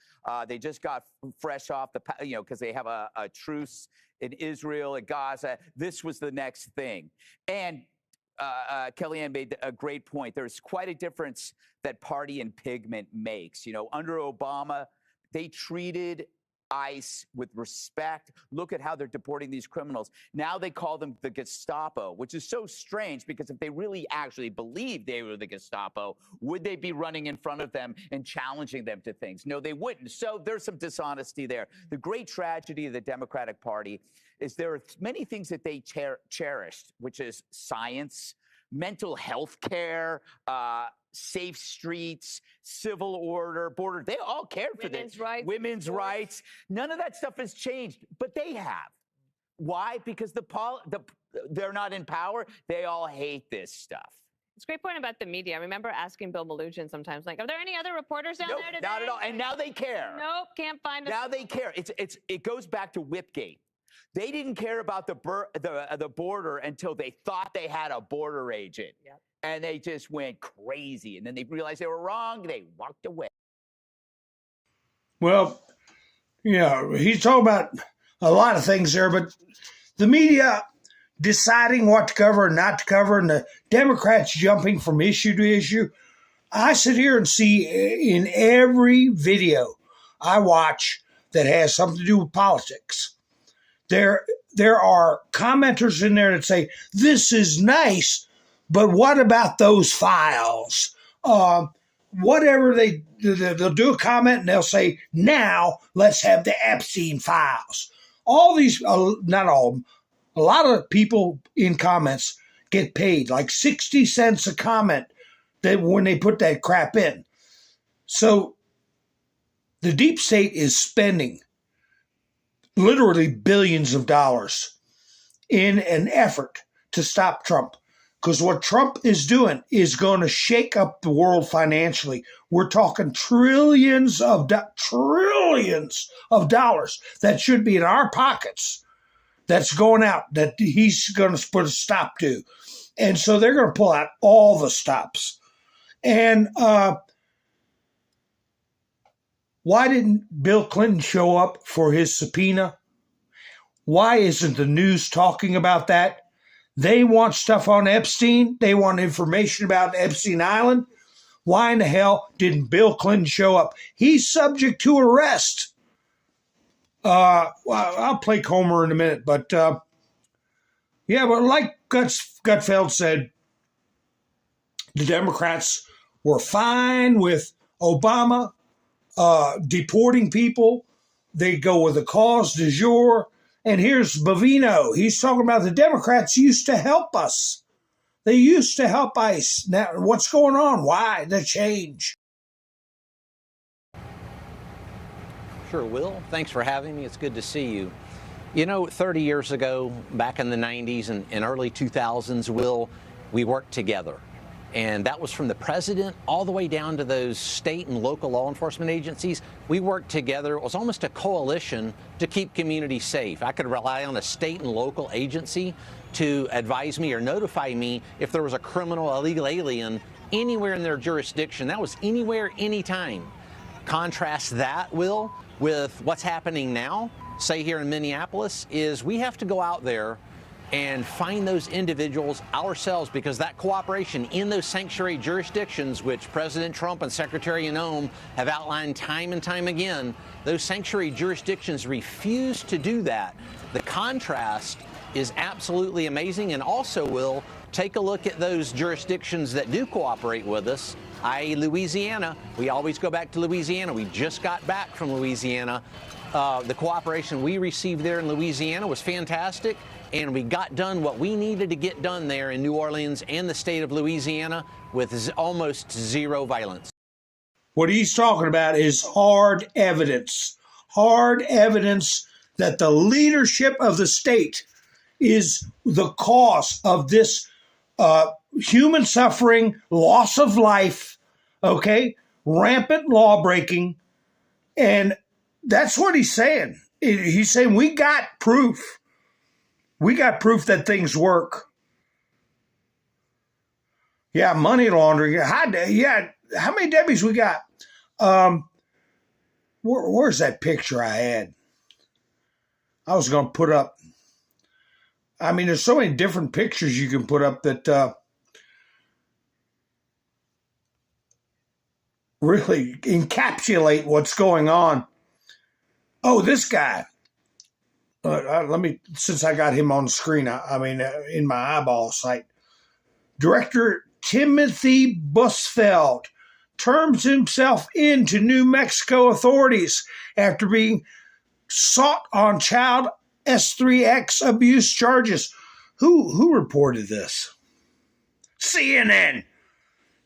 They just got fresh off because they have a truce in Israel, at Gaza. This was the next thing. And Kellyanne made a great point. There's quite a difference that party and pigment makes. You know, under Obama, they treated ICE with respect. Look at how they're deporting these criminals. Now they call them the Gestapo, which is so strange because if they really actually believed they were the Gestapo, would they be running in front of them and challenging them to things? No, they wouldn't. So there's some dishonesty there. The great tragedy of the Democratic Party is there are many things that they cherished, which is science, mental health care, safe streets, civil order, border. They all cared for this. Women's rights. None of that stuff has changed, but they have. Why? Because they're not in power. They all hate this stuff. It's a great point about the media. I remember asking Bill Malugin sometimes, like, are there any other reporters down there today? Not at all. And now they care. Nope, can't find us. Now they care. It goes back to Whipgate. They didn't care about the border until they thought they had a border agent. Yep. And they just went crazy. And then they realized they were wrong. They walked away. Well, he's talking about a lot of things there, but the media deciding what to cover and not to cover, and the Democrats jumping from issue to issue. I sit here and see in every video I watch that has something to do with politics, there are commenters in there that say, this is nice, but what about those files? Whatever they'll do a comment and they'll say, now let's have the Epstein files. All these, not all of them, a lot of people in comments get paid like 60 cents a comment when they put that crap in. So the deep state is spending literally billions of dollars in an effort to stop Trump. Because what Trump is doing is going to shake up the world financially. We're talking trillions of dollars that should be in our pockets. That's going out, that he's going to put a stop to. And so they're going to pull out all the stops. And why didn't Bill Clinton show up for his subpoena? Why isn't the news talking about that? They want stuff on Epstein. They want information about Epstein Island. Why in the hell didn't Bill Clinton show up? He's subject to arrest. Well, I'll play Comer in a minute, but yeah, but like Gutfeld said, the Democrats were fine with Obama deporting people. They go with the cause du jour. And here's Bovino. He's talking about the Democrats used to help us. They used to help ICE. Now, what's going on? Why the change? Sure, Will. Thanks for having me. It's good to see you. You know, 30 years ago, back in the 90s and early 2000s, Will, we worked together. And that was from the president all the way down to those state and local law enforcement agencies. We worked together. It was almost a coalition to keep communities safe. I could rely on a state and local agency to advise me or notify me if there was a criminal, illegal alien anywhere in their jurisdiction. That was anywhere, anytime. Contrast that, Will, with what's happening now, say here in Minneapolis, is we have to go out there and find those individuals ourselves, because that cooperation in those sanctuary jurisdictions, which President Trump and Secretary Inome have outlined time and time again, those sanctuary jurisdictions refuse to do that. The contrast is absolutely amazing. And also, Will, take a look at those jurisdictions that do cooperate with us, i.e. Louisiana. We always go back to Louisiana. We just got back from Louisiana. The cooperation we received there in Louisiana was fantastic. And we got done what we needed to get done there in New Orleans and the state of Louisiana with almost zero violence. What he's talking about is hard evidence that the leadership of the state is the cause of this human suffering, loss of life, okay, rampant law breaking. And that's what he's saying. He's saying we got proof. We got proof that things work. Yeah, money laundering. Yeah, how many Debbies we got? Where's that picture I had? I was going to put up. I mean, there's so many different pictures you can put up that really encapsulate what's going on. Oh, this guy. Let me, since I got him on the screen, in my eyeball sight. Director Timothy Busfeld turns himself into New Mexico authorities after being sought on child S3X abuse charges. Who reported this? CNN.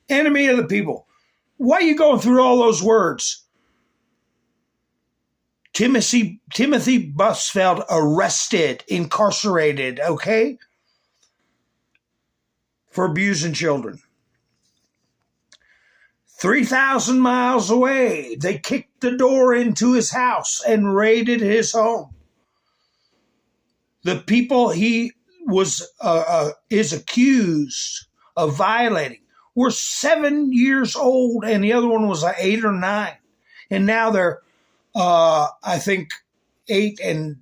Enemy of the people. Why are you going through all those words? Timothy Busfeld arrested, incarcerated, okay, for abusing children. 3,000 miles away, they kicked the door into his house and raided his home. The people he is accused of violating were 7 years old, and the other one was 8 or 9, and now they're I think 8 and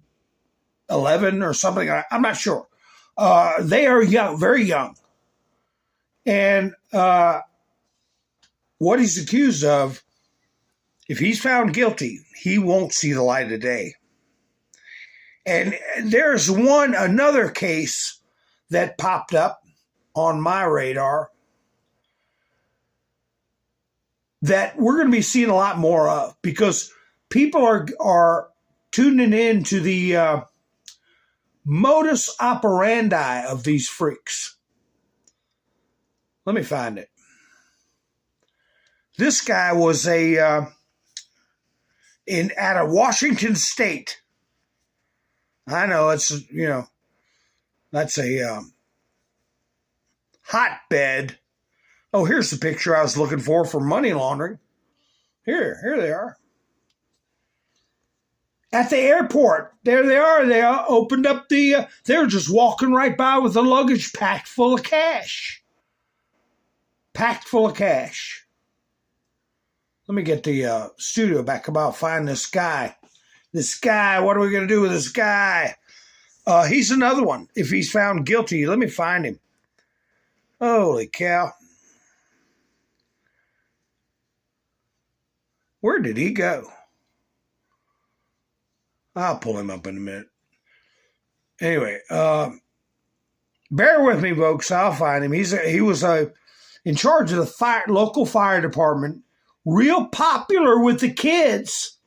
11 or something. I'm not sure. They are young, very young. And what he's accused of, if he's found guilty, he won't see the light of day. And there's another case that popped up on my radar that we're going to be seeing a lot more of, because people are tuning in to the modus operandi of these freaks. Let me find it. This guy was out of Washington State. I know it's, that's a hotbed. Oh, here's the picture I was looking for money laundering. Here they are. At the airport. There they are. They opened up they were just walking right by with the luggage packed full of cash. Packed full of cash. Let me get the studio back about find this guy. This guy, what are we going to do with this guy? He's another one. If he's found guilty, let me find him. Holy cow. Where did he go? I'll pull him up in a minute. Anyway, bear with me, folks. I'll find him. He was in charge of the local fire department, real popular with the kids,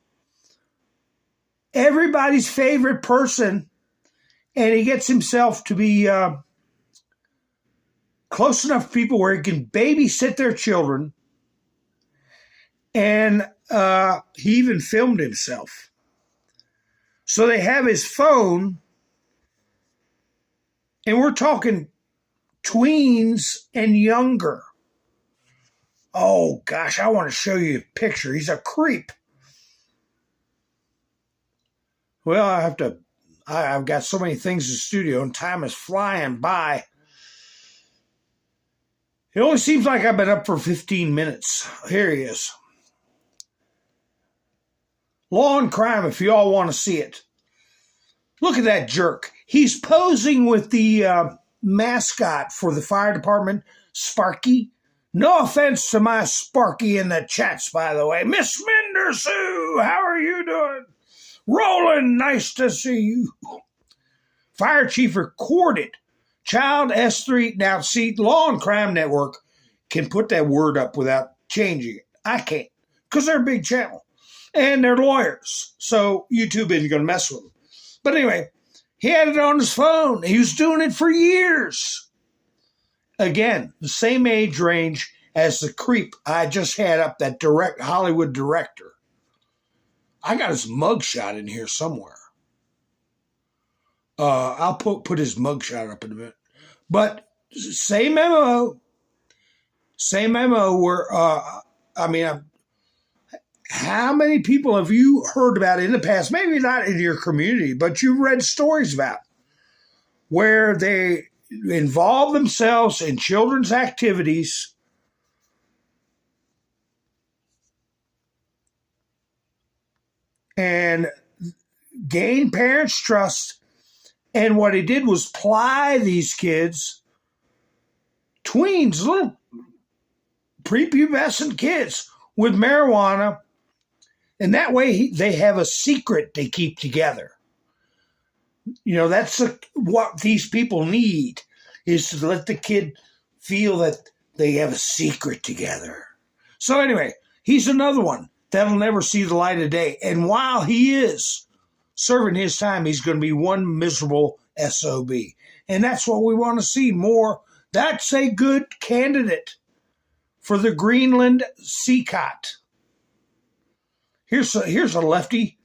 everybody's favorite person, and he gets himself to be close enough to people where he can babysit their children, and he even filmed himself. So they have his phone, and we're talking tweens and younger. Oh, gosh, I want to show you a picture. He's a creep. Well, I've got so many things in the studio, and time is flying by. It only seems like I've been up for 15 minutes. Here he is. Law and Crime, if you all want to see it. Look at that jerk. He's posing with the mascot for the fire department, Sparky. No offense to my Sparky in the chats, by the way. Miss Mendersoo, how are you doing? Roland, nice to see you. Fire chief recorded. Child S3. Now, see, Law and Crime Network can put that word up without changing it. I can't, because they're a big channel. And they're lawyers, so YouTube isn't going to mess with them. But anyway, he had it on his phone. He was doing it for years. Again, the same age range as the creep I just had up, that Hollywood director. I got his mugshot in here somewhere. I'll put his mugshot up in a minute. But same MO. Same MO where, how many people have you heard about in the past, maybe not in your community, but you've read stories about where they involve themselves in children's activities and gain parents' trust, and what he did was ply these kids, tweens, little prepubescent kids, with marijuana. And that way they have a secret they keep together. That's what these people need, is to let the kid feel that they have a secret together. So anyway, he's another one that'll never see the light of day. And while he is serving his time, he's going to be one miserable SOB. And that's what we want to see more. That's a good candidate for the Greenland Seacot. Here's a lefty.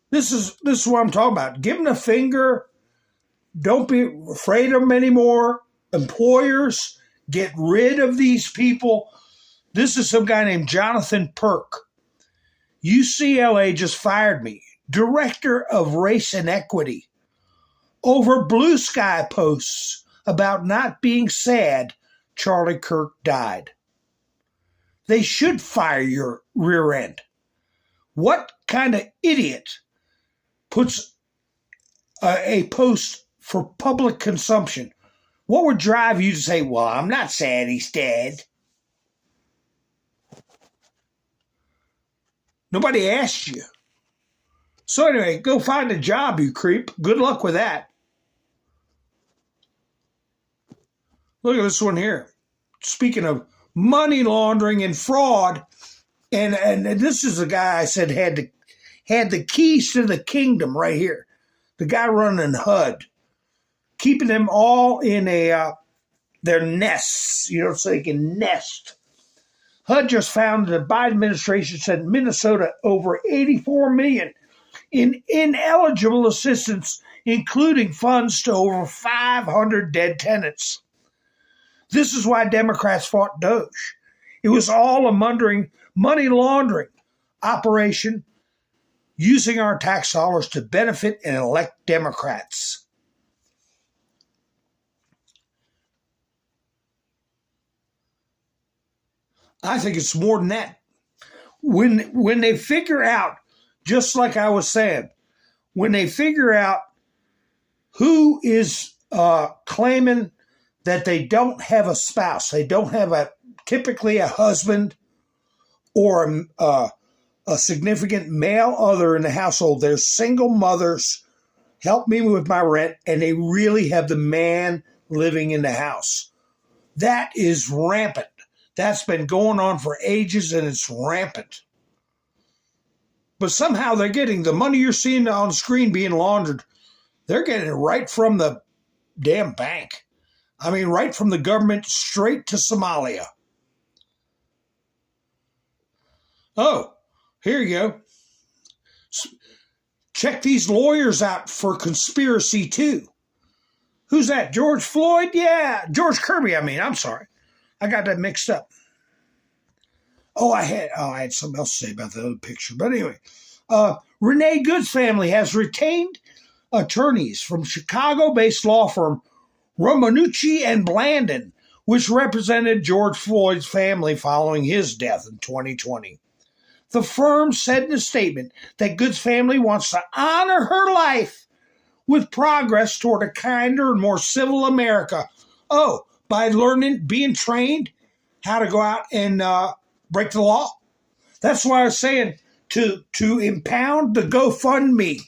This is what I'm talking about. Give him the finger. Don't be afraid of them anymore. Employers, get rid of these people. This is some guy named Jonathan Perk. UCLA just fired me. Director of Race and Equity. Over blue sky posts about not being sad Charlie Kirk died. They should fire your rear end. What kind of idiot puts a post for public consumption? What would drive you to say, well, I'm not sad he's dead? Nobody asked you. So anyway, go find a job, you creep. Good luck with that. Look at this one here. Speaking of money laundering and fraud, and this is the guy I said had the keys to the kingdom right here. The guy running HUD, keeping them all in their nests, so they can nest. HUD just found the Biden administration sent Minnesota over $84 million in ineligible assistance, including funds to over 500 dead tenants. This is why Democrats fought Doge. It was all a money laundering operation using our tax dollars to benefit and elect Democrats. I think it's more than that. When they figure out, just like I was saying, when they figure out who is claiming that they don't have a spouse, they don't have typically a husband or a significant male other in the household, they're single mothers, help me with my rent, and they really have the man living in the house. That is rampant. That's been going on for ages, and it's rampant. But somehow they're getting the money you're seeing on the screen being laundered. They're getting it right from the damn bank. I mean, right from the government straight to Somalia. Oh, here you go. Check these lawyers out for conspiracy too. Who's that? George Floyd? Yeah, George Kirby. I'm sorry. I got that mixed up. I had something else to say about the other picture. But anyway, Renee Good's family has retained attorneys from Chicago-based law firm Romanucci and Blandon, which represented George Floyd's family following his death in 2020. The firm said in a statement that Good's family wants to honor her life with progress toward a kinder and more civil America. By being trained how to go out and break the law. That's why I was saying to impound the GoFundMe.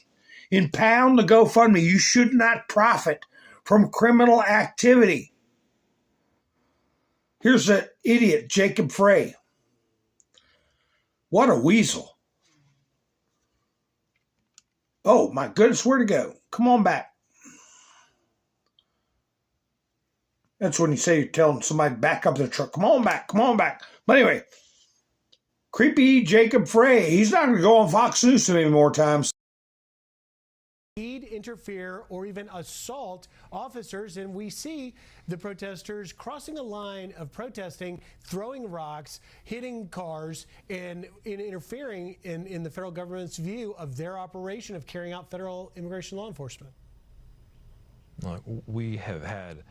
Impound the GoFundMe. You should not profit from criminal activity. Here's that idiot, Jacob Frey. What a weasel. Oh, my goodness, where'd it go? Come on back. That's when you say you're telling somebody back up the truck. Come on back, come on back. But anyway, creepy Jacob Frey. He's not going to go on Fox News too many more times. Interfere or even assault officers, and we see the protesters crossing a line of protesting, throwing rocks, hitting cars, and interfering in the federal government's view of their operation of carrying out federal immigration law enforcement. We have had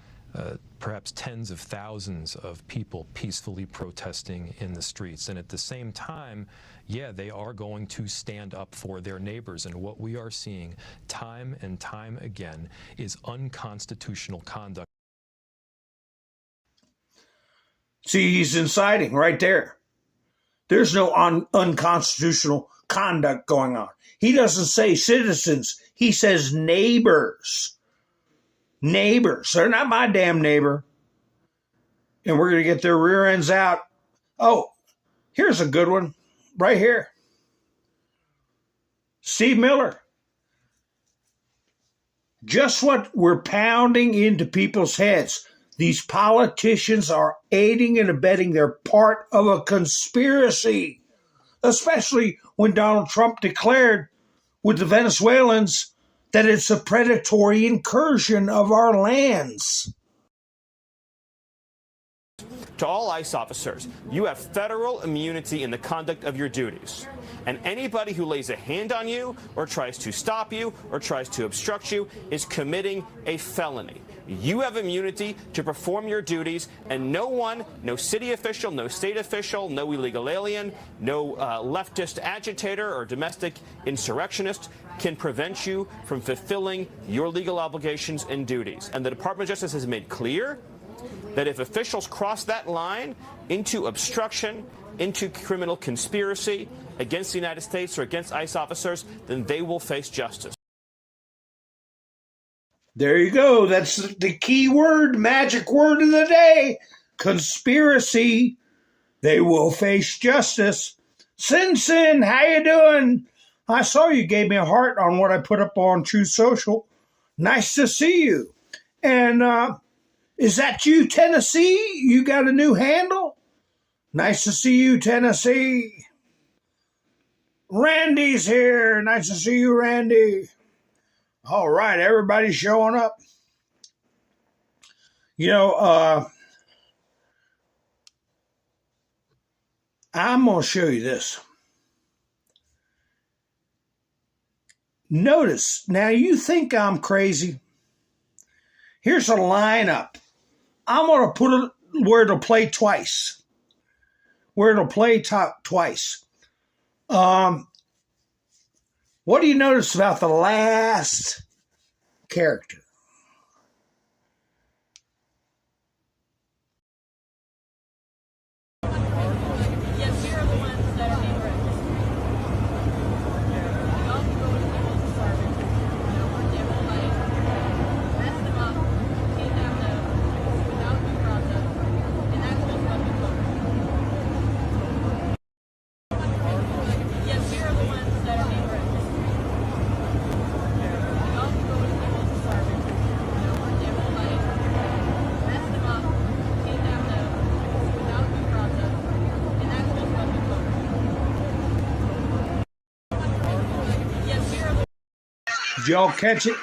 perhaps tens of thousands of people peacefully protesting in the streets, and at the same time, they are going to stand up for their neighbors. And what we are seeing time and time again is unconstitutional conduct. See, he's inciting right there. There's no unconstitutional conduct going on. He doesn't say citizens. He says neighbors. Neighbors. They're not my damn neighbor. And we're going to get their rear ends out. Oh, here's a good one. Right here. Steve Miller. Just what we're pounding into people's heads. These politicians are aiding and abetting. They're part of a conspiracy. Especially when Donald Trump declared with the Venezuelans that it's a predatory incursion of our lands. To all ICE officers, you have federal immunity in the conduct of your duties. And anybody who lays a hand on you or tries to stop you or tries to obstruct you is committing a felony. You have immunity to perform your duties, and no one, no city official, no state official, no illegal alien, no leftist agitator or domestic insurrectionist can prevent you from fulfilling your legal obligations and duties. And the Department of Justice has made clear that if officials cross that line into obstruction, into criminal conspiracy, against the United States or against ICE officers, then they will face justice. There you go. That's the key word, magic word of the day. Conspiracy. They will face justice. Sin, how you doing? I saw you gave me a heart on what I put up on True Social. Nice to see you. And is that you, Tennessee? You got a new handle? Nice to see you, Tennessee. Randy's here. Nice to see you, Randy. All right, everybody's showing up. You know, I'm going to show you this. Notice, now you think I'm crazy. Here's a lineup. I'm going to put it where it'll play twice. Where it'll play twice. What do you notice about the last character? Did y'all catch it?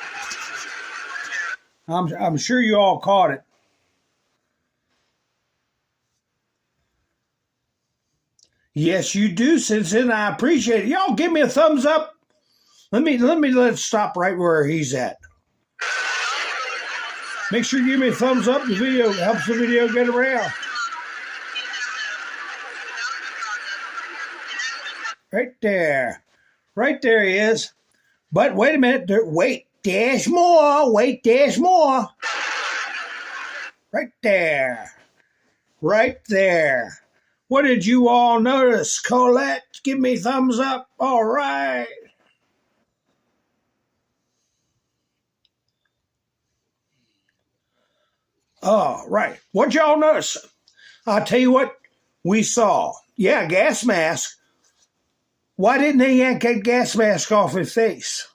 I'm sure you all caught it. Yes, you do, Citizen. I appreciate it. Y'all give me a thumbs up. Let's stop right where he's at. Make sure you give me a thumbs up. The video helps the video get around. Right there. Right there he is. But wait a minute. Wait, there's more. Wait, there's more. Right there. Right there. What did you all notice? Colette, give me thumbs up. All right. All right. What y'all notice? I'll tell you what we saw. Yeah, gas mask. Why didn't they yank that gas mask off his face?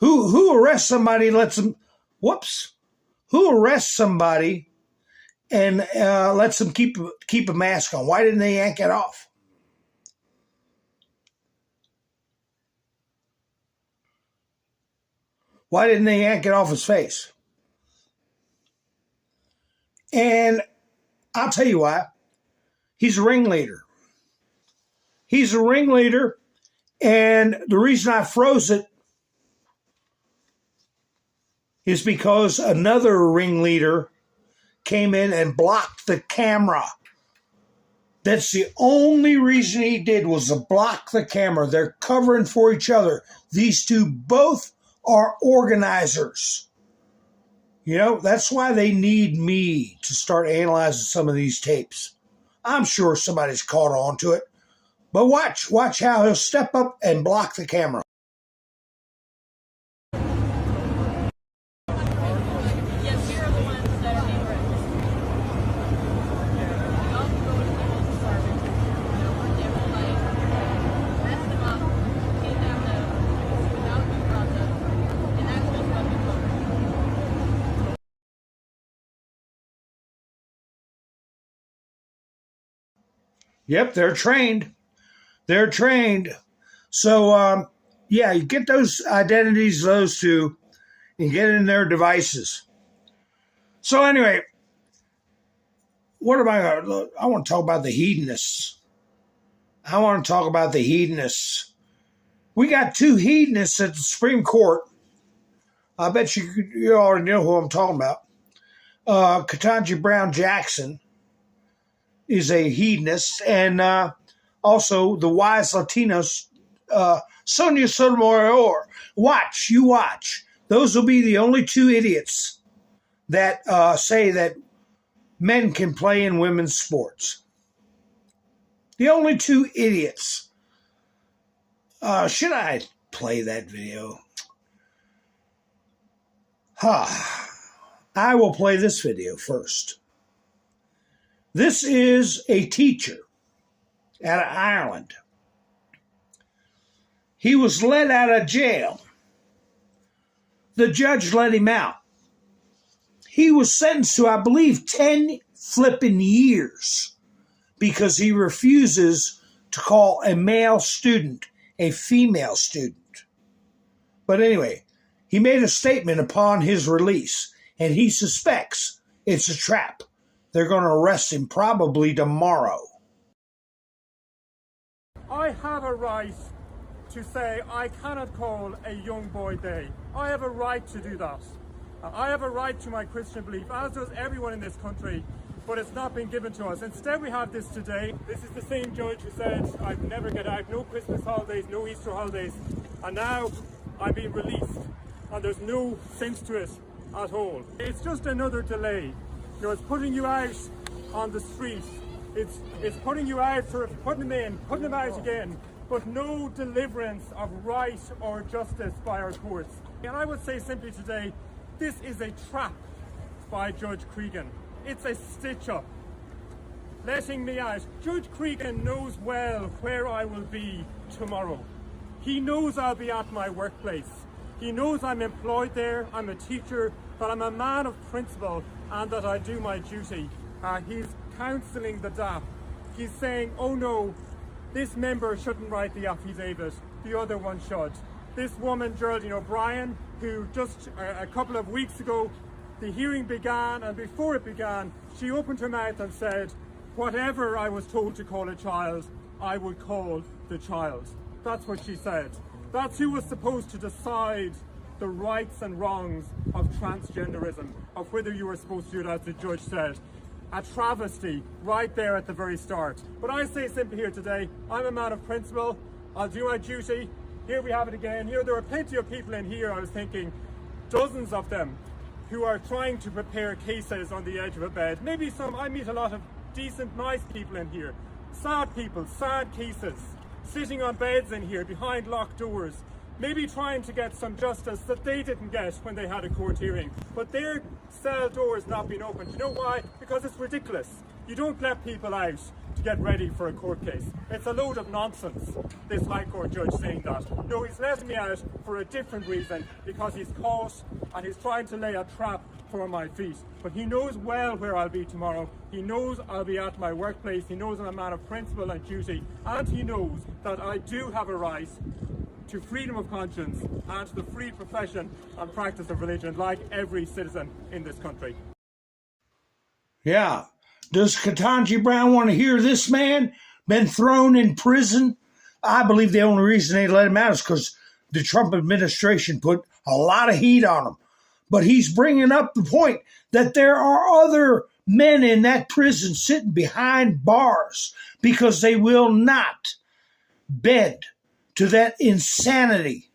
Who arrests somebody and lets them... Whoops. Who arrests somebody and lets them keep a mask on? Why didn't they yank it off? Why didn't they yank it off his face? And I'll tell you why. He's a ringleader. He's a ringleader, and the reason I froze it is because another ringleader came in and blocked the camera. That's the only reason he did, was to block the camera. They're covering for each other. These two both are organizers. You know, that's why they need me to start analyzing some of these tapes. I'm sure somebody's caught on to it. But watch how he'll step up and block the camera. Yep, they're trained. They're trained. So, yeah, you get those identities, those two, and get in their devices. So anyway, what am I want to talk about the hedonists. I want to talk about the hedonists. We got two hedonists at the Supreme Court. I bet you already know who I'm talking about. Ketanji Brown Jackson is a hedonist, and also the wise Latinos, Sonia Sotomayor. Watch. Those will be the only two idiots that say that men can play in women's sports. The only two idiots. Should I play that video? I will play this video first. This is a teacher out of Ireland. He was let out of jail. The judge let him out. He was sentenced to, I believe, 10 flipping years because he refuses to call a male student a female student. But anyway, he made a statement upon his release, and he suspects it's a trap. They're going to arrest him probably tomorrow. I have a right to say I cannot call a young boy they. I have a right to do that. I have a right to my Christian belief, as does everyone in this country, but it's not been given to us. Instead, we have this today. This is the same judge who said I'd never get out, no Christmas holidays, no Easter holidays, and now I'm being released, and there's no sense to it at all. It's just another delay. You know, it's putting you out on the street. It's putting you out for putting them in, putting them out again, but no deliverance of right or justice by our courts. And I would say simply today, this is a trap by Judge Cregan. It's a stitch-up, letting me out. Judge Cregan knows well where I will be tomorrow. He knows I'll be at my workplace. He knows I'm employed there, I'm a teacher, that I'm a man of principle and that I do my duty. He's counselling the DAP. He's saying, oh no, this member shouldn't write the affidavit, the other one should. This woman, Geraldine O'Brien, who just a couple of weeks ago, the hearing began, and before it began, she opened her mouth and said, whatever I was told to call a child, I would call the child. That's what she said. That's who was supposed to decide the rights and wrongs of transgenderism, of whether you were supposed to do it, as the judge said. A travesty right there at the very start. But I say simply here today, I'm a man of principle. I'll do my duty. Here we have it again. You know, there are plenty of people in here, I was thinking, dozens of them, who are trying to prepare cases on the edge of a bed. Maybe some, I meet a lot of decent, nice people in here. Sad people, sad cases, sitting on beds in here behind locked doors, maybe trying to get some justice that they didn't get when they had a court hearing. But their cell door is not being opened. You know why? Because it's ridiculous. You don't let people out to get ready for a court case. It's a load of nonsense, this High Court judge saying that. No, he's letting me out for a different reason, because he's caught and he's trying to lay a trap for my feet. But he knows well where I'll be tomorrow. He knows I'll be at my workplace. He knows I'm a man of principle and duty. And he knows that I do have a right to freedom of conscience and to the free profession and practice of religion like every citizen in this country. Yeah. Does Ketanji Brown want to hear this man been thrown in prison? I believe the only reason they let him out is because the Trump administration put a lot of heat on him. But he's bringing up the point that there are other men in that prison sitting behind bars because they will not bend to that insanity.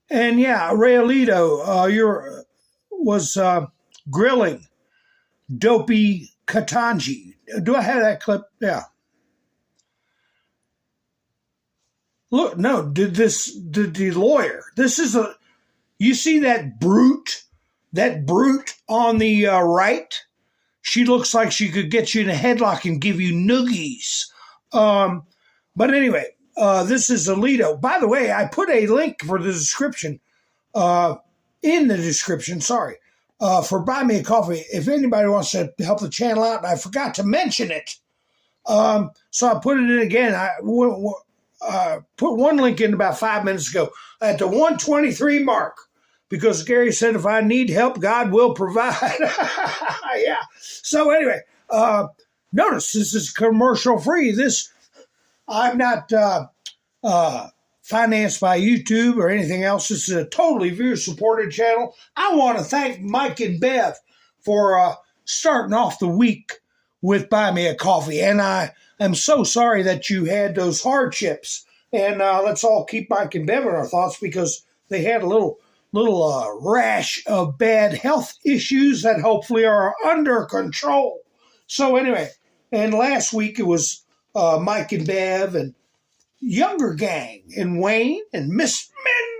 And yeah, Ray Alito was grilling Dopey Ketanji. Do I have that clip? Yeah. Look, no, the lawyer. This is you see that brute on the right? She looks like she could get you in a headlock and give you noogies. But anyway, this is Alito. By the way, I put a link for the description, in the description, for Buy Me a Coffee. If anybody wants to help the channel out, and I forgot to mention it. So I put it in again. I put one link in about 5 minutes ago at the 123 mark, because Gary said if I need help, God will provide. Yeah. So anyway, notice this is commercial free. I'm not financed by YouTube or anything else. This is a totally viewer-supported channel. I want to thank Mike and Bev for starting off the week with Buy Me a Coffee. And I am so sorry that you had those hardships. And let's all keep Mike and Bev in our thoughts, because they had a little rash of bad health issues that hopefully are under control. So anyway, And last week it was Mike and Bev and Younger Gang and Wayne and Miss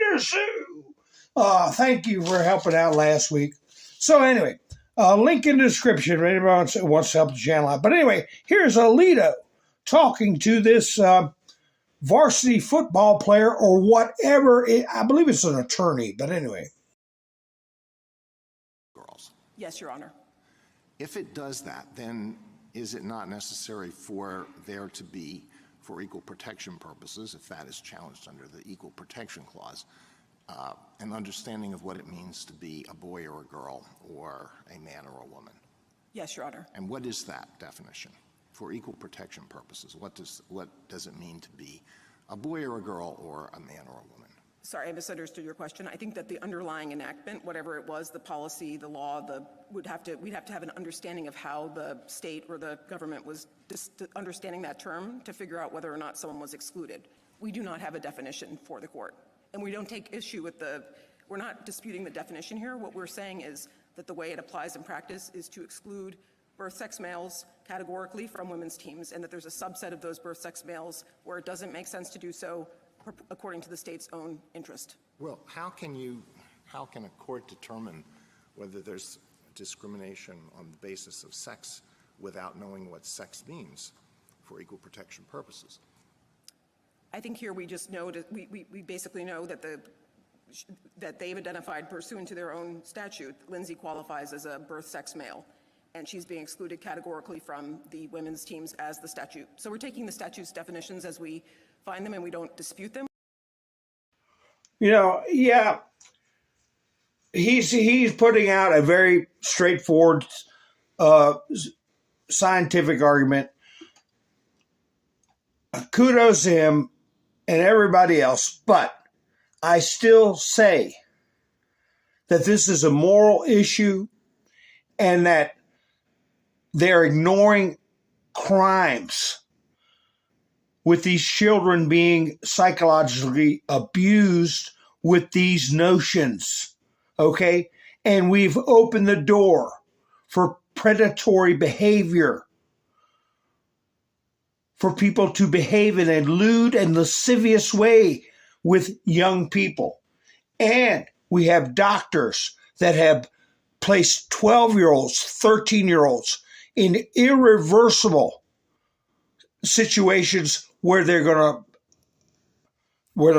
Mendersoo. Thank you for helping out last week. So anyway, link in the description if anyone wants to help the channel out. But anyway, here's Alito talking to this varsity football player or whatever. I believe it's an attorney, but anyway. Girls. Yes, Your Honor. If it does that, then is it not necessary for there to be, for equal protection purposes, if that is challenged under the Equal Protection Clause, an understanding of what it means to be a boy or a girl or a man or a woman? Yes, Your Honor. And what is that definition? For equal protection purposes, what does it mean to be a boy or a girl or a man or a woman? Sorry, I misunderstood your question. I think that the underlying enactment, whatever it was, the policy, the law, we'd have to have an understanding of how the state or the government was understanding that term to figure out whether or not someone was excluded. We do not have a definition for the court. And we don't take issue with we're not disputing the definition here. What we're saying is that the way it applies in practice is to exclude birth-sex males categorically from women's teams, and that there's a subset of those birth-sex males where it doesn't make sense to do so according to the state's own interest. Well, how can a court determine whether there's discrimination on the basis of sex without knowing what sex means for equal protection purposes? I think here we just know that we basically know that that they've identified pursuant to their own statute, Lindsay qualifies as a birth-sex male, and she's being excluded categorically from the women's teams as the statute. So we're taking the statute's definitions as we find them, and we don't dispute them. You know, yeah, he's putting out a very straightforward scientific argument. Kudos to him and everybody else, but I still say that this is a moral issue and that they're ignoring crimes with these children being psychologically abused with these notions, okay? And we've opened the door for predatory behavior, for people to behave in a lewd and lascivious way with young people. And we have doctors that have placed 12-year-olds, 13-year-olds in irreversible situations where their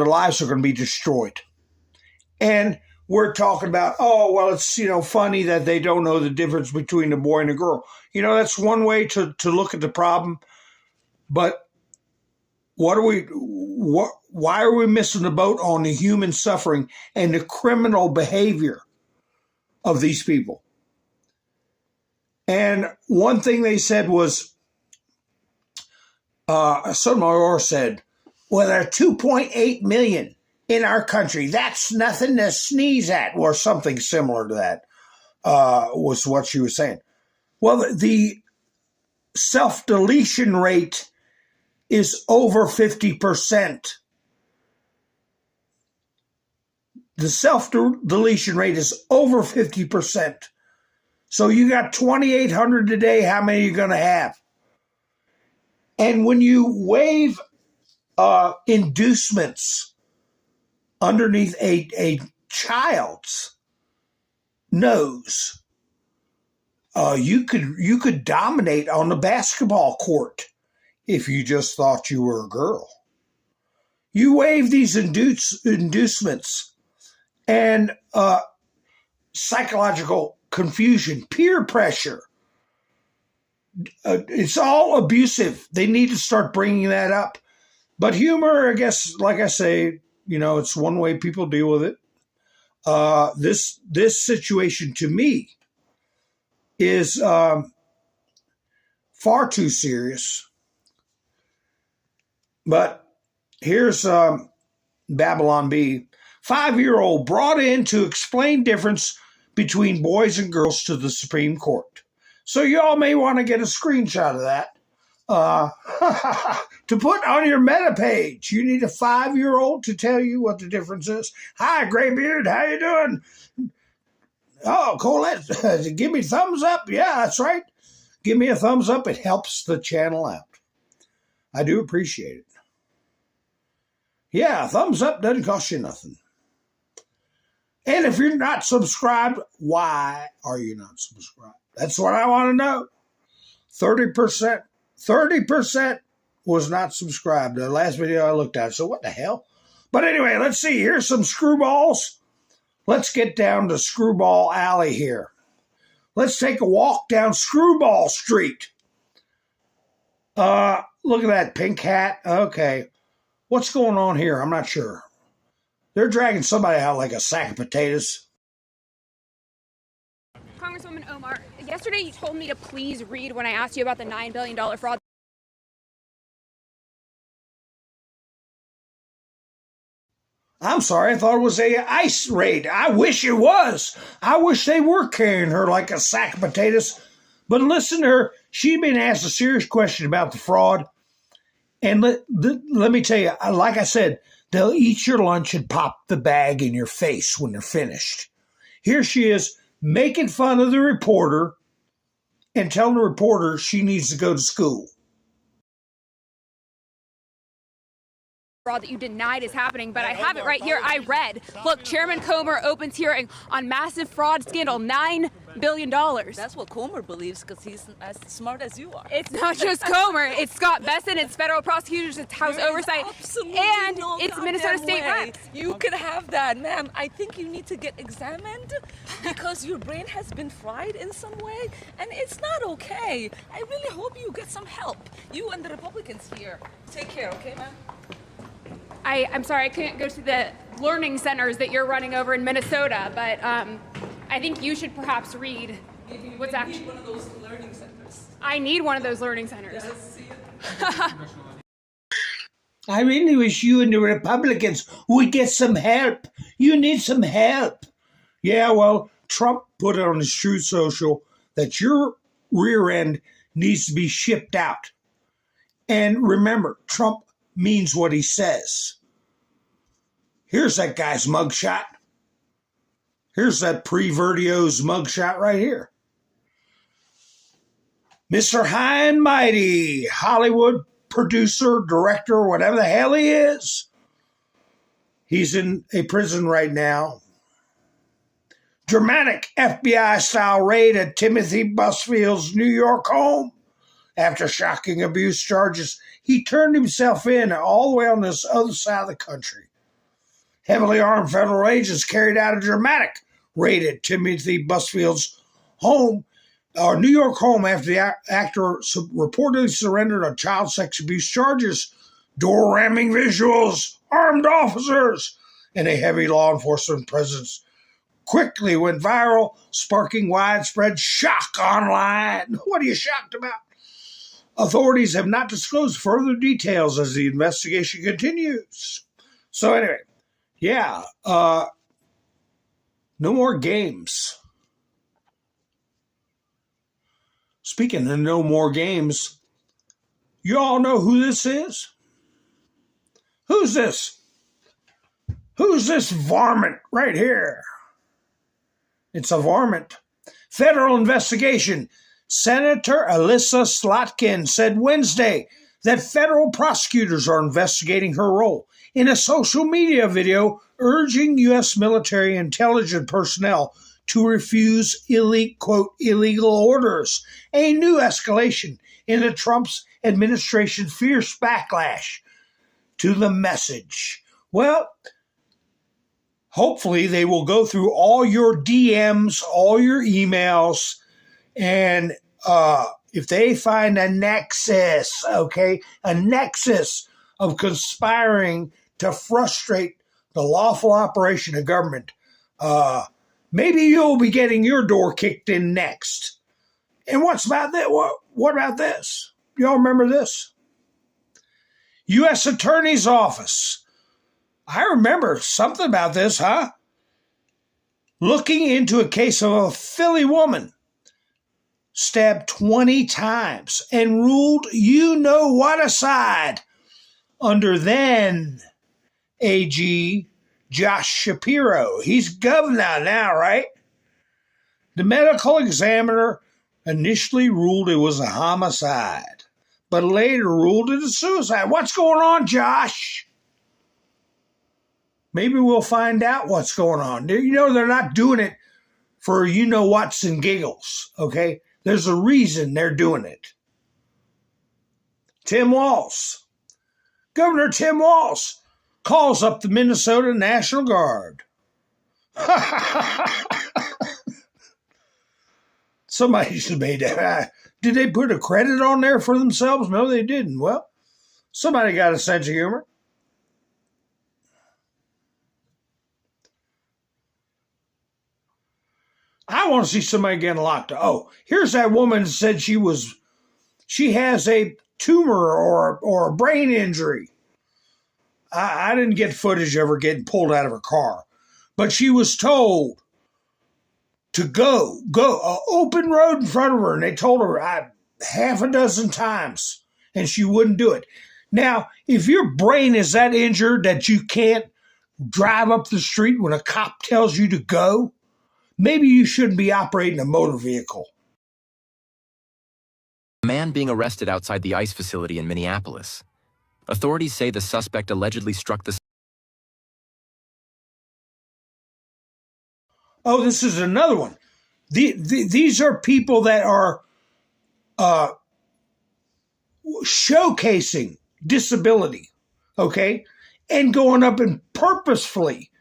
lives are going to be destroyed. And we're talking about, oh, well, it's, funny that they don't know the difference between a boy and a girl. That's one way to look at the problem. But why are we missing the boat on the human suffering and the criminal behavior of these people? And one thing they said was, Sotomayor said, well, there are 2.8 million in our country. That's nothing to sneeze at, or something similar to that, was what she was saying. Well, the self-deletion rate is over 50%. The self-deletion rate is over 50%. So you got 2,800 today. How many are you going to have? And when you waive inducements underneath a child's nose, you could dominate on the basketball court if you just thought you were a girl. You waive these inducements and psychological confusion, peer pressure. It's all abusive. They need to start bringing that up. But humor, I guess, like I say, it's one way people deal with it. This situation to me is far too serious. But here's Babylon B. 5-year-old brought in to explain difference between boys and girls to the Supreme Court. So y'all may want to get a screenshot of that to put on your meta page. You need a 5-year-old to tell you what the difference is. Hi, Graybeard, how you doing? Oh, Colette, give me thumbs up. Yeah, that's right. give me a thumbs up. It helps the channel out. I do appreciate it. Yeah, thumbs up doesn't cost you nothing. And if you're not subscribed, why are you not subscribed? That's what I want to know. 30% was not subscribed. The last video I looked at. So what the hell? But anyway, let's see. Here's some screwballs. Let's get down to Screwball Alley here. Let's take a walk down Screwball Street. Look at that pink hat. Okay. What's going on here? I'm not sure. They're dragging somebody out like a sack of potatoes. Congresswoman Omar, yesterday you told me to please read when I asked you about the $9 billion fraud. I'm sorry, I thought it was a ICE raid. I wish it was. I wish they were carrying her like a sack of potatoes. But listen to her. She'd been asked a serious question about the fraud. And let me tell you, like I said, they'll eat your lunch and pop the bag in your face when they're finished. Here she is making fun of the reporter and telling the reporter she needs to go to school. Fraud that you denied is happening, but I have it right here. I read. Look, Chairman Comer opens hearing on massive fraud scandal, $9 billion. That's what Comer believes because he's as smart as you are. It's not just Comer. It's Scott Besson. It's federal prosecutors. It's House Oversight. And no it's Minnesota State Reps. You can have that, ma'am. I think you need to get examined because your brain has been fried in some way, and it's not okay. I really hope you get some help. You and the Republicans here. Take care, okay, ma'am? I'm sorry, I couldn't go to the learning centers that you're running over in Minnesota, but I think you should perhaps read what's actually. You need one of those learning centers. I need one of those learning centers. Yes, I really wish you and the Republicans would get some help. You need some help. Yeah, well, Trump put it on his Truth Social that your rear end needs to be shipped out. And remember, Trump means what he says. Here's that guy's mugshot. Here's that P3DO's mugshot right here. Mr. High and Mighty, Hollywood producer, director, whatever the hell he is. He's in a prison right now. Dramatic FBI-style raid at Timothy Busfield's New York home. After shocking abuse charges, he turned himself in all the way on this other side of the country. Heavily armed federal agents carried out a dramatic raid at Timothy Busfield's home, or New York home, after the actor reportedly surrendered on child sex abuse charges. Door ramming visuals, armed officers, and a heavy law enforcement presence quickly went viral, sparking widespread shock online. What are you shocked about? Authorities have not disclosed further details as the investigation continues. So anyway, yeah, no more games. Speaking of no more games, you all know who this is? Who's this? Who's this varmint right here? It's a varmint. Federal investigation. Senator Alyssa Slotkin said Wednesday that federal prosecutors are investigating her role in a social media video urging U.S. military intelligence personnel to refuse illegal orders, a new escalation in the Trump's administration's fierce backlash to the message. Well, hopefully they will go through all your DMs, all your emails, and if they find a nexus, a nexus of conspiring to frustrate the lawful operation of government, maybe you'll be getting your door kicked in next. And what about this? Y'all remember this? U.S. Attorney's Office. I remember something about this, huh? Looking into a case of a Philly woman stabbed 20 times and ruled you-know-what aside under then AG Josh Shapiro. He's governor now, right? The medical examiner initially ruled it was a homicide, but later ruled it a suicide. What's going on, Josh? Maybe we'll find out what's going on. You know, they're not doing it for you-know-whats and giggles, okay? There's a reason they're doing it. Tim Walz. Governor Tim Walz calls up the Minnesota National Guard. Somebody should have made that. Did they put a credit on there for themselves? No, they didn't. Well, somebody got a sense of humor. I want to see somebody getting locked up. Oh, here's that woman that said she has a tumor or a brain injury. I didn't get footage of her getting pulled out of her car, but she was told to go, open road in front of her, and they told her half a dozen times, and she wouldn't do it. Now, if your brain is that injured that you can't drive up the street when a cop tells you to go, maybe you shouldn't be operating a motor vehicle. A man being arrested outside the ICE facility in Minneapolis. Authorities say the suspect allegedly struck the... Oh, this is another one. These are people that are showcasing disability, okay, and going up and purposefully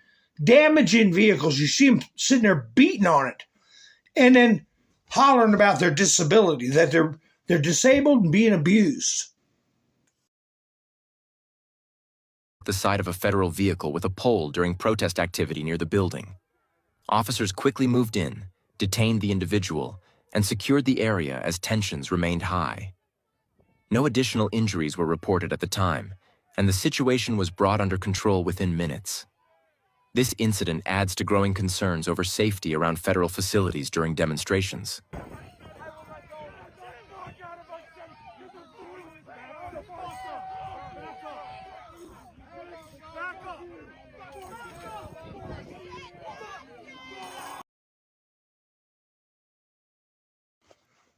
damaging vehicles. You see them sitting there beating on it and then hollering about their disability, that they're disabled and being abused. The side of a federal vehicle with a pole during protest activity near the building. Officers quickly moved in, detained the individual, and secured the area as tensions remained high. No additional injuries were reported at the time, and the situation was brought under control within minutes. This incident adds to growing concerns over safety around federal facilities during demonstrations.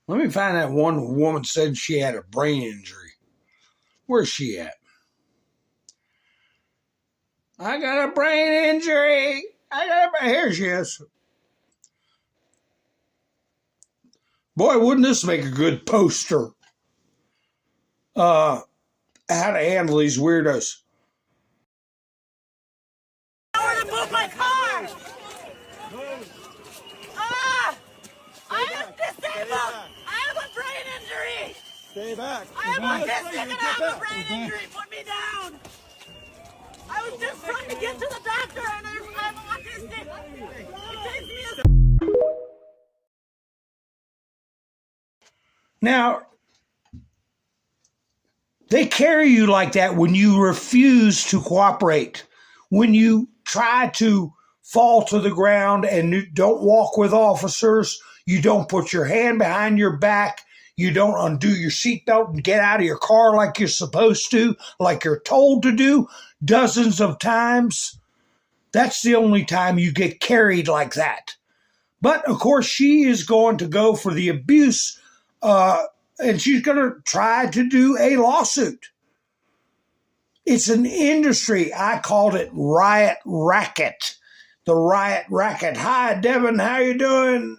Let me find that one woman said she had a brain injury. Where's she at? I got a brain injury. Here she is. Boy, wouldn't this make a good poster? How to handle these weirdos. I want to move my car. I am disabled. I have a brain injury. Stay back. I am autistic and I have a brain injury. Put me down. I was just trying to get to the doctor and I'm autistic. It takes me a... Now, they carry you like that when you refuse to cooperate, when you try to fall to the ground and you don't walk with officers, you don't put your hand behind your back, you don't undo your seatbelt and get out of your car like you're supposed to, like you're told to do dozens of times. That's the only time you get carried like that. But, of course, she is going to go for the abuse, and she's going to try to do a lawsuit. It's an industry. I called it riot racket. The riot racket. Hi, Devin. How you doing?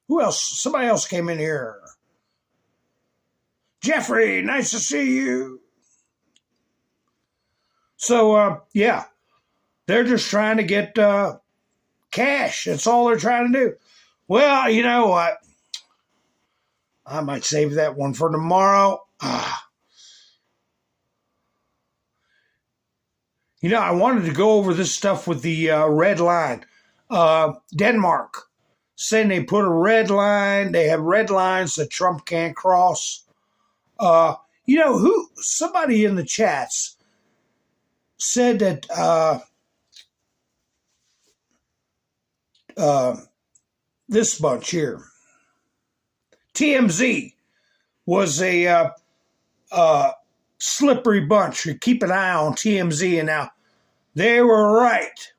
Who else? Somebody else came in here. Jeffrey, nice to see you. So, yeah, they're just trying to get cash. That's all they're trying to do. Well, you know what? I might save that one for tomorrow. You know, I wanted to go over this stuff with the red line. Denmark saying they put a red line. They have red lines that Trump can't cross. You know, somebody in the chats said that this bunch here, TMZ, was a slippery bunch. You keep an eye on TMZ, and now they were right.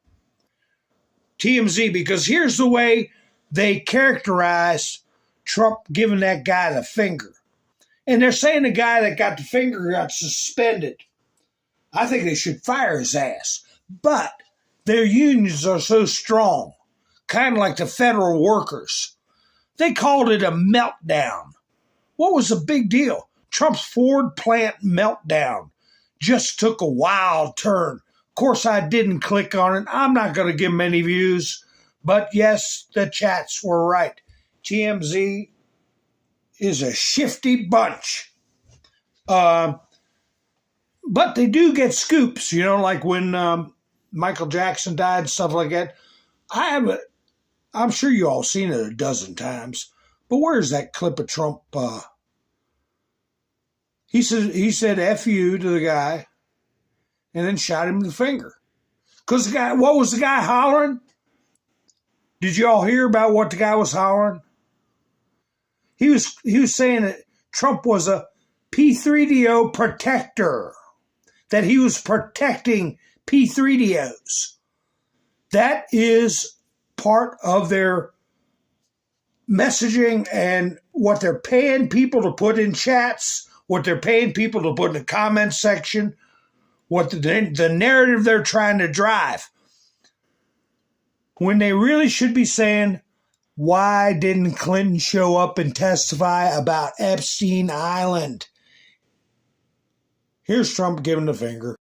TMZ, because here's the way they characterized Trump giving that guy the finger. And they're saying the guy that got the finger got suspended. I think they should fire his ass. But their unions are so strong, kind of like the federal workers. They called it a meltdown. What was the big deal? Trump's Ford plant meltdown just took a wild turn. Of course, I didn't click on it. I'm not going to give him any views. But yes, the chats were right. TMZ is a shifty bunch. But they do get scoops, you know, like when Michael Jackson died, stuff like that. I'm sure you all seen it a dozen times. But where's that clip of Trump? He said F you to the guy and then shot him in the finger. Because the guy, what was the guy hollering? Did you all hear about what the guy was hollering? He was saying that Trump was a P3DO protector, that he was protecting P3DOs. That is part of their messaging and what they're paying people to put in chats, what they're paying people to put in the comment section, what the narrative they're trying to drive. When they really should be saying, why didn't Clinton show up and testify about Epstein Island? Here's Trump giving the finger.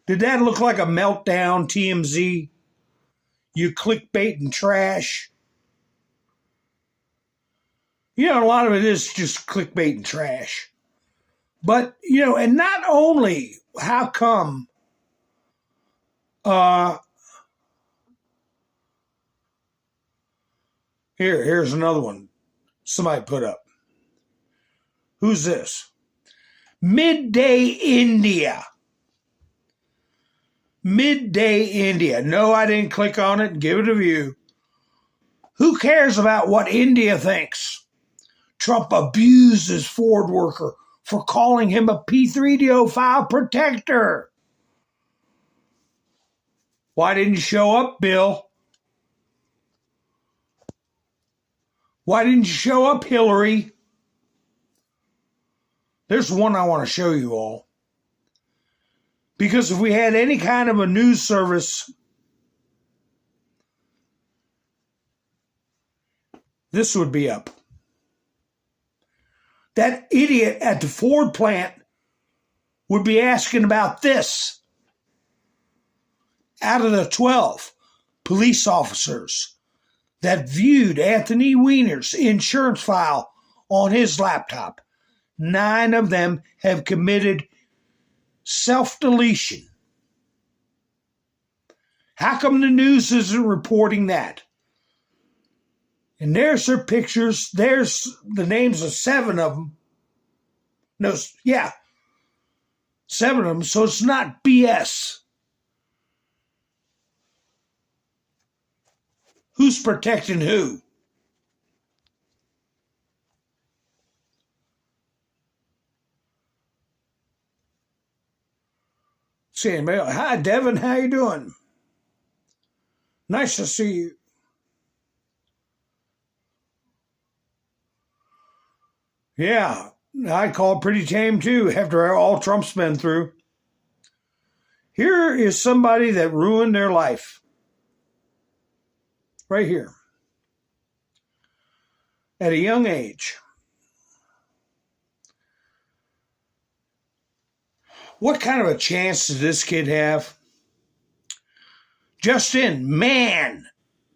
Did that look like a meltdown, TMZ? You clickbait and trash. You know, a lot of it is just clickbait and trash. But, you know, and not only, how come here's another one somebody put up. Who's this? Midday India. Midday India. No, I didn't click on it and give it a view. Who cares about what India thinks? Trump abused his Ford worker for calling him a P3DO file protector. Why didn't you show up, Bill? Why didn't you show up, Hillary? There's one I want to show you all. Because if we had any kind of a news service, this would be up. That idiot at the Ford plant would be asking about this. Out of the 12 police officers that viewed Anthony Weiner's insurance file on his laptop, 9 of them have committed self-deletion. How come the news isn't reporting that? And there's their pictures. There's the names of 7 of them. No, yeah, 7 of them. So it's not BS. Who's protecting who? Saying, hi, Devin, how you doing? Nice to see you. Yeah, I call it pretty tame too, after all Trump's been through. Here is somebody that ruined their life. Right here. At a young age. What kind of a chance did this kid have? Just in, man,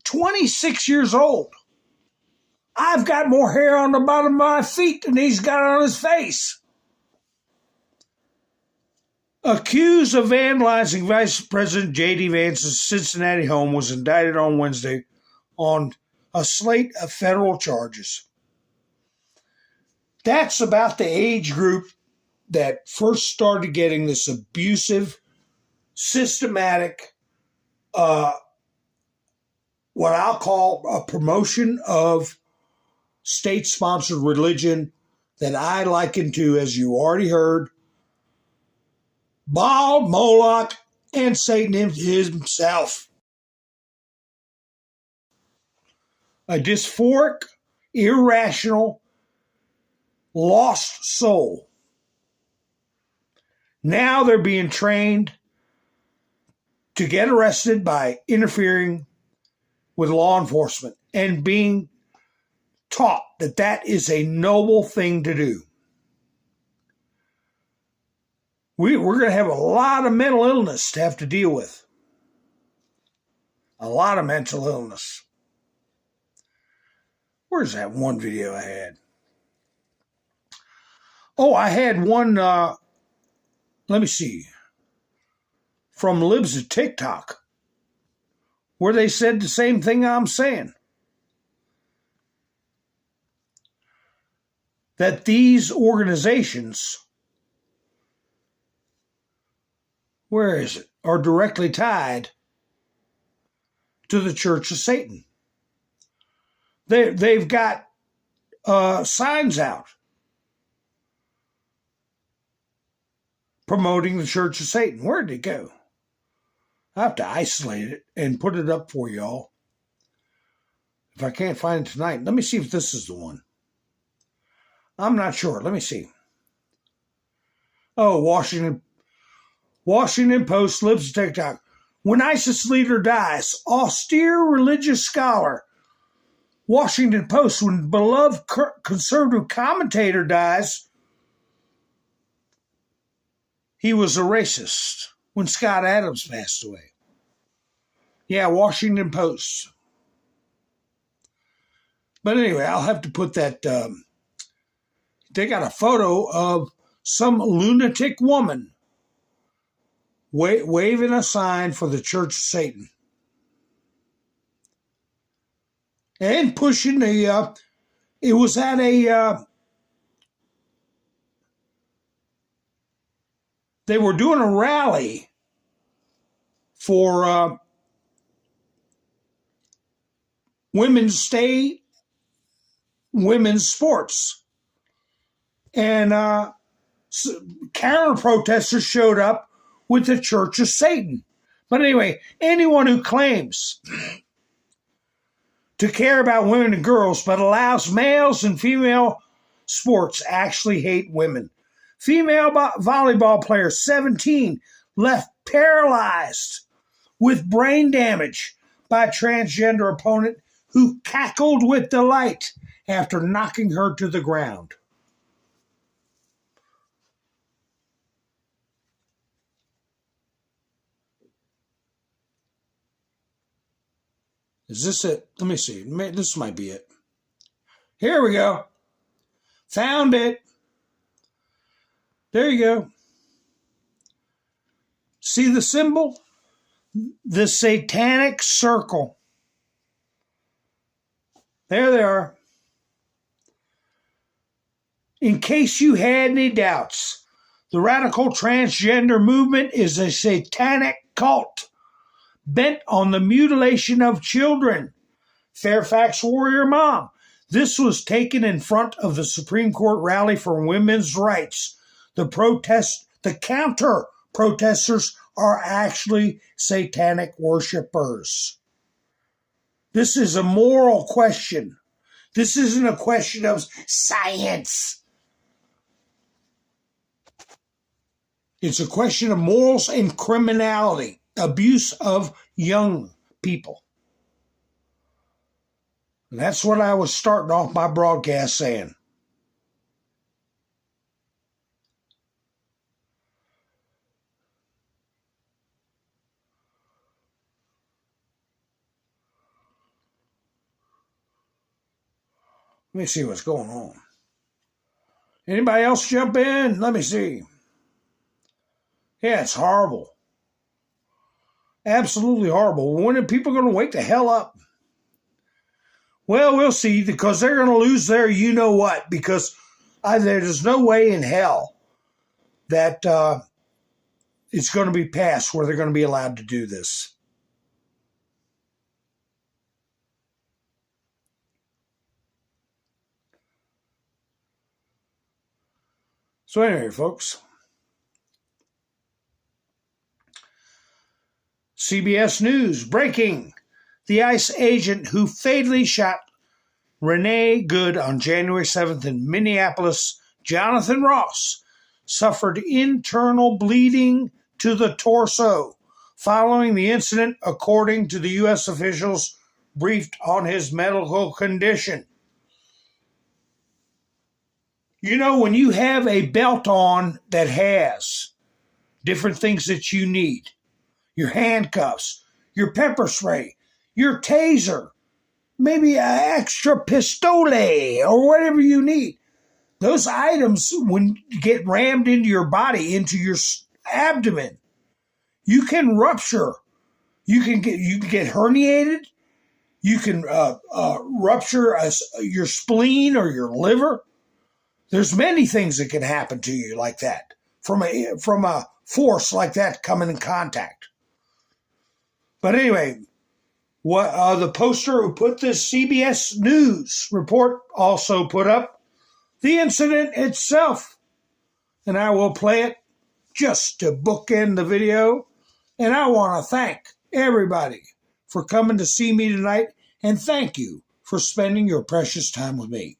26 years old. I've got more hair on the bottom of my feet than he's got on his face. Accused of vandalizing Vice President J.D. Vance's Cincinnati home, was indicted on Wednesday on a slate of federal charges. That's about the age group that first started getting this abusive, systematic what I'll call a promotion of state-sponsored religion that I liken to, as you already heard, Baal, Moloch, and Satan himself. A dysphoric, irrational, lost soul. Now they're being trained to get arrested by interfering with law enforcement and being taught that that is a noble thing to do. We're going to have a lot of mental illness to have to deal with. A lot of mental illness. Where's that one video I had? Oh, I had one, let me see, from Libs of TikTok, where they said the same thing I'm saying. That these organizations, where is it, are directly tied to the Church of Satan. They've got signs out promoting the Church of Satan. Where did it go? I have to isolate it and put it up for y'all. If I can't find it tonight, let me see if this is the one. I'm not sure. Let me see. Oh, Washington Post, Libs of TikTok. When ISIS leader dies, austere religious scholar. Washington Post, when beloved conservative commentator dies, he was a racist when Scott Adams passed away. Yeah, Washington Post. But anyway, I'll have to put that. They got a photo of some lunatic woman waving a sign for the Church of Satan. And pushing the, it was at a, they were doing a rally for women's sports. And counter-protesters showed up with the Church of Satan. But anyway, anyone who claims to care about women and girls but allows males and female sports actually hate women. Female volleyball player 17 left paralyzed with brain damage by a transgender opponent who cackled with delight after knocking her to the ground. Is this it? Let me see. This might be it. Here we go. Found it. There you go. See the symbol? The satanic circle. There they are. In case you had any doubts, the radical transgender movement is a satanic cult bent on the mutilation of children. Fairfax Warrior Mom. This was taken in front of the Supreme Court rally for women's rights. The counter protesters are actually satanic worshipers. This is a moral question. This isn't a question of science. It's a question of morals and criminality. Abuse of young people. And that's what I was starting off my broadcast saying. Let me see what's going on. Anybody else jump in? Let me see. Yeah, it's horrible. Absolutely horrible. When are people going to wake the hell up? Well, we'll see, because they're going to lose their you-know-what, because there's no way in hell that it's going to be passed where they're going to be allowed to do this. So anyway, folks, CBS News, breaking. The ICE agent who fatally shot Renee Good on January 7th in Minneapolis, Jonathan Ross, suffered internal bleeding to the torso following the incident, according to the U.S. officials briefed on his medical condition. You know, when you have a belt on that has different things that you need, your handcuffs, your pepper spray, your taser, maybe an extra pistole or whatever you need, those items, when you get rammed into your body, into your abdomen, you can rupture. You can get herniated. You can rupture your spleen or your liver. There's many things that can happen to you like that from a force like that coming in contact. But anyway, what the poster who put this CBS News report also put up the incident itself, and I will play it just to bookend the video. And I want to thank everybody for coming to see me tonight, and thank you for spending your precious time with me.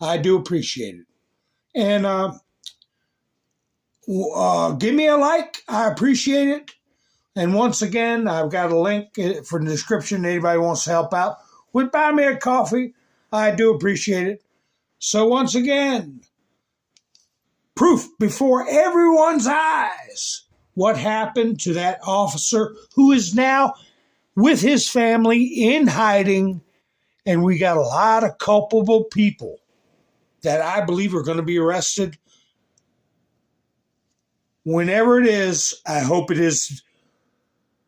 I do appreciate it. And give me a like. I appreciate it. And once again, I've got a link for the description. Anybody wants to help out with Buy Me a Coffee, I do appreciate it. So once again, proof before everyone's eyes what happened to that officer who is now with his family in hiding. And we got a lot of culpable people that I believe are going to be arrested. Whenever it is, I hope it is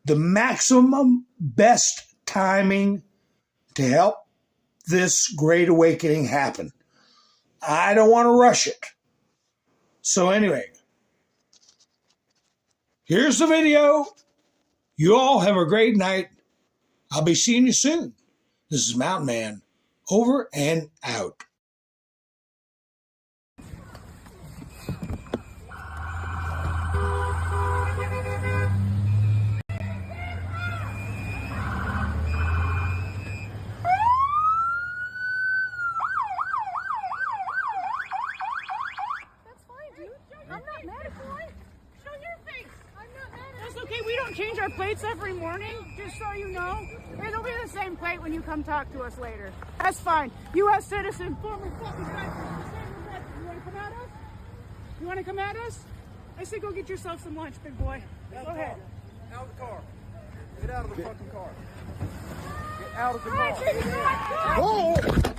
the maximum best timing to help this great awakening happen. I don't want to rush it. So anyway, here's the video. You all have a great night. I'll be seeing you soon. This is Mountain Man, over and out. Change our plates every morning, just so you know. It'll be the same plate when you come talk to us later. That's fine. U.S. citizen, former fucking veteran. You want to come at us? You want to come at us? I say go get yourself some lunch, big boy. Go ahead. Out of the car. Get out of the fucking car. Get out of the car. All right,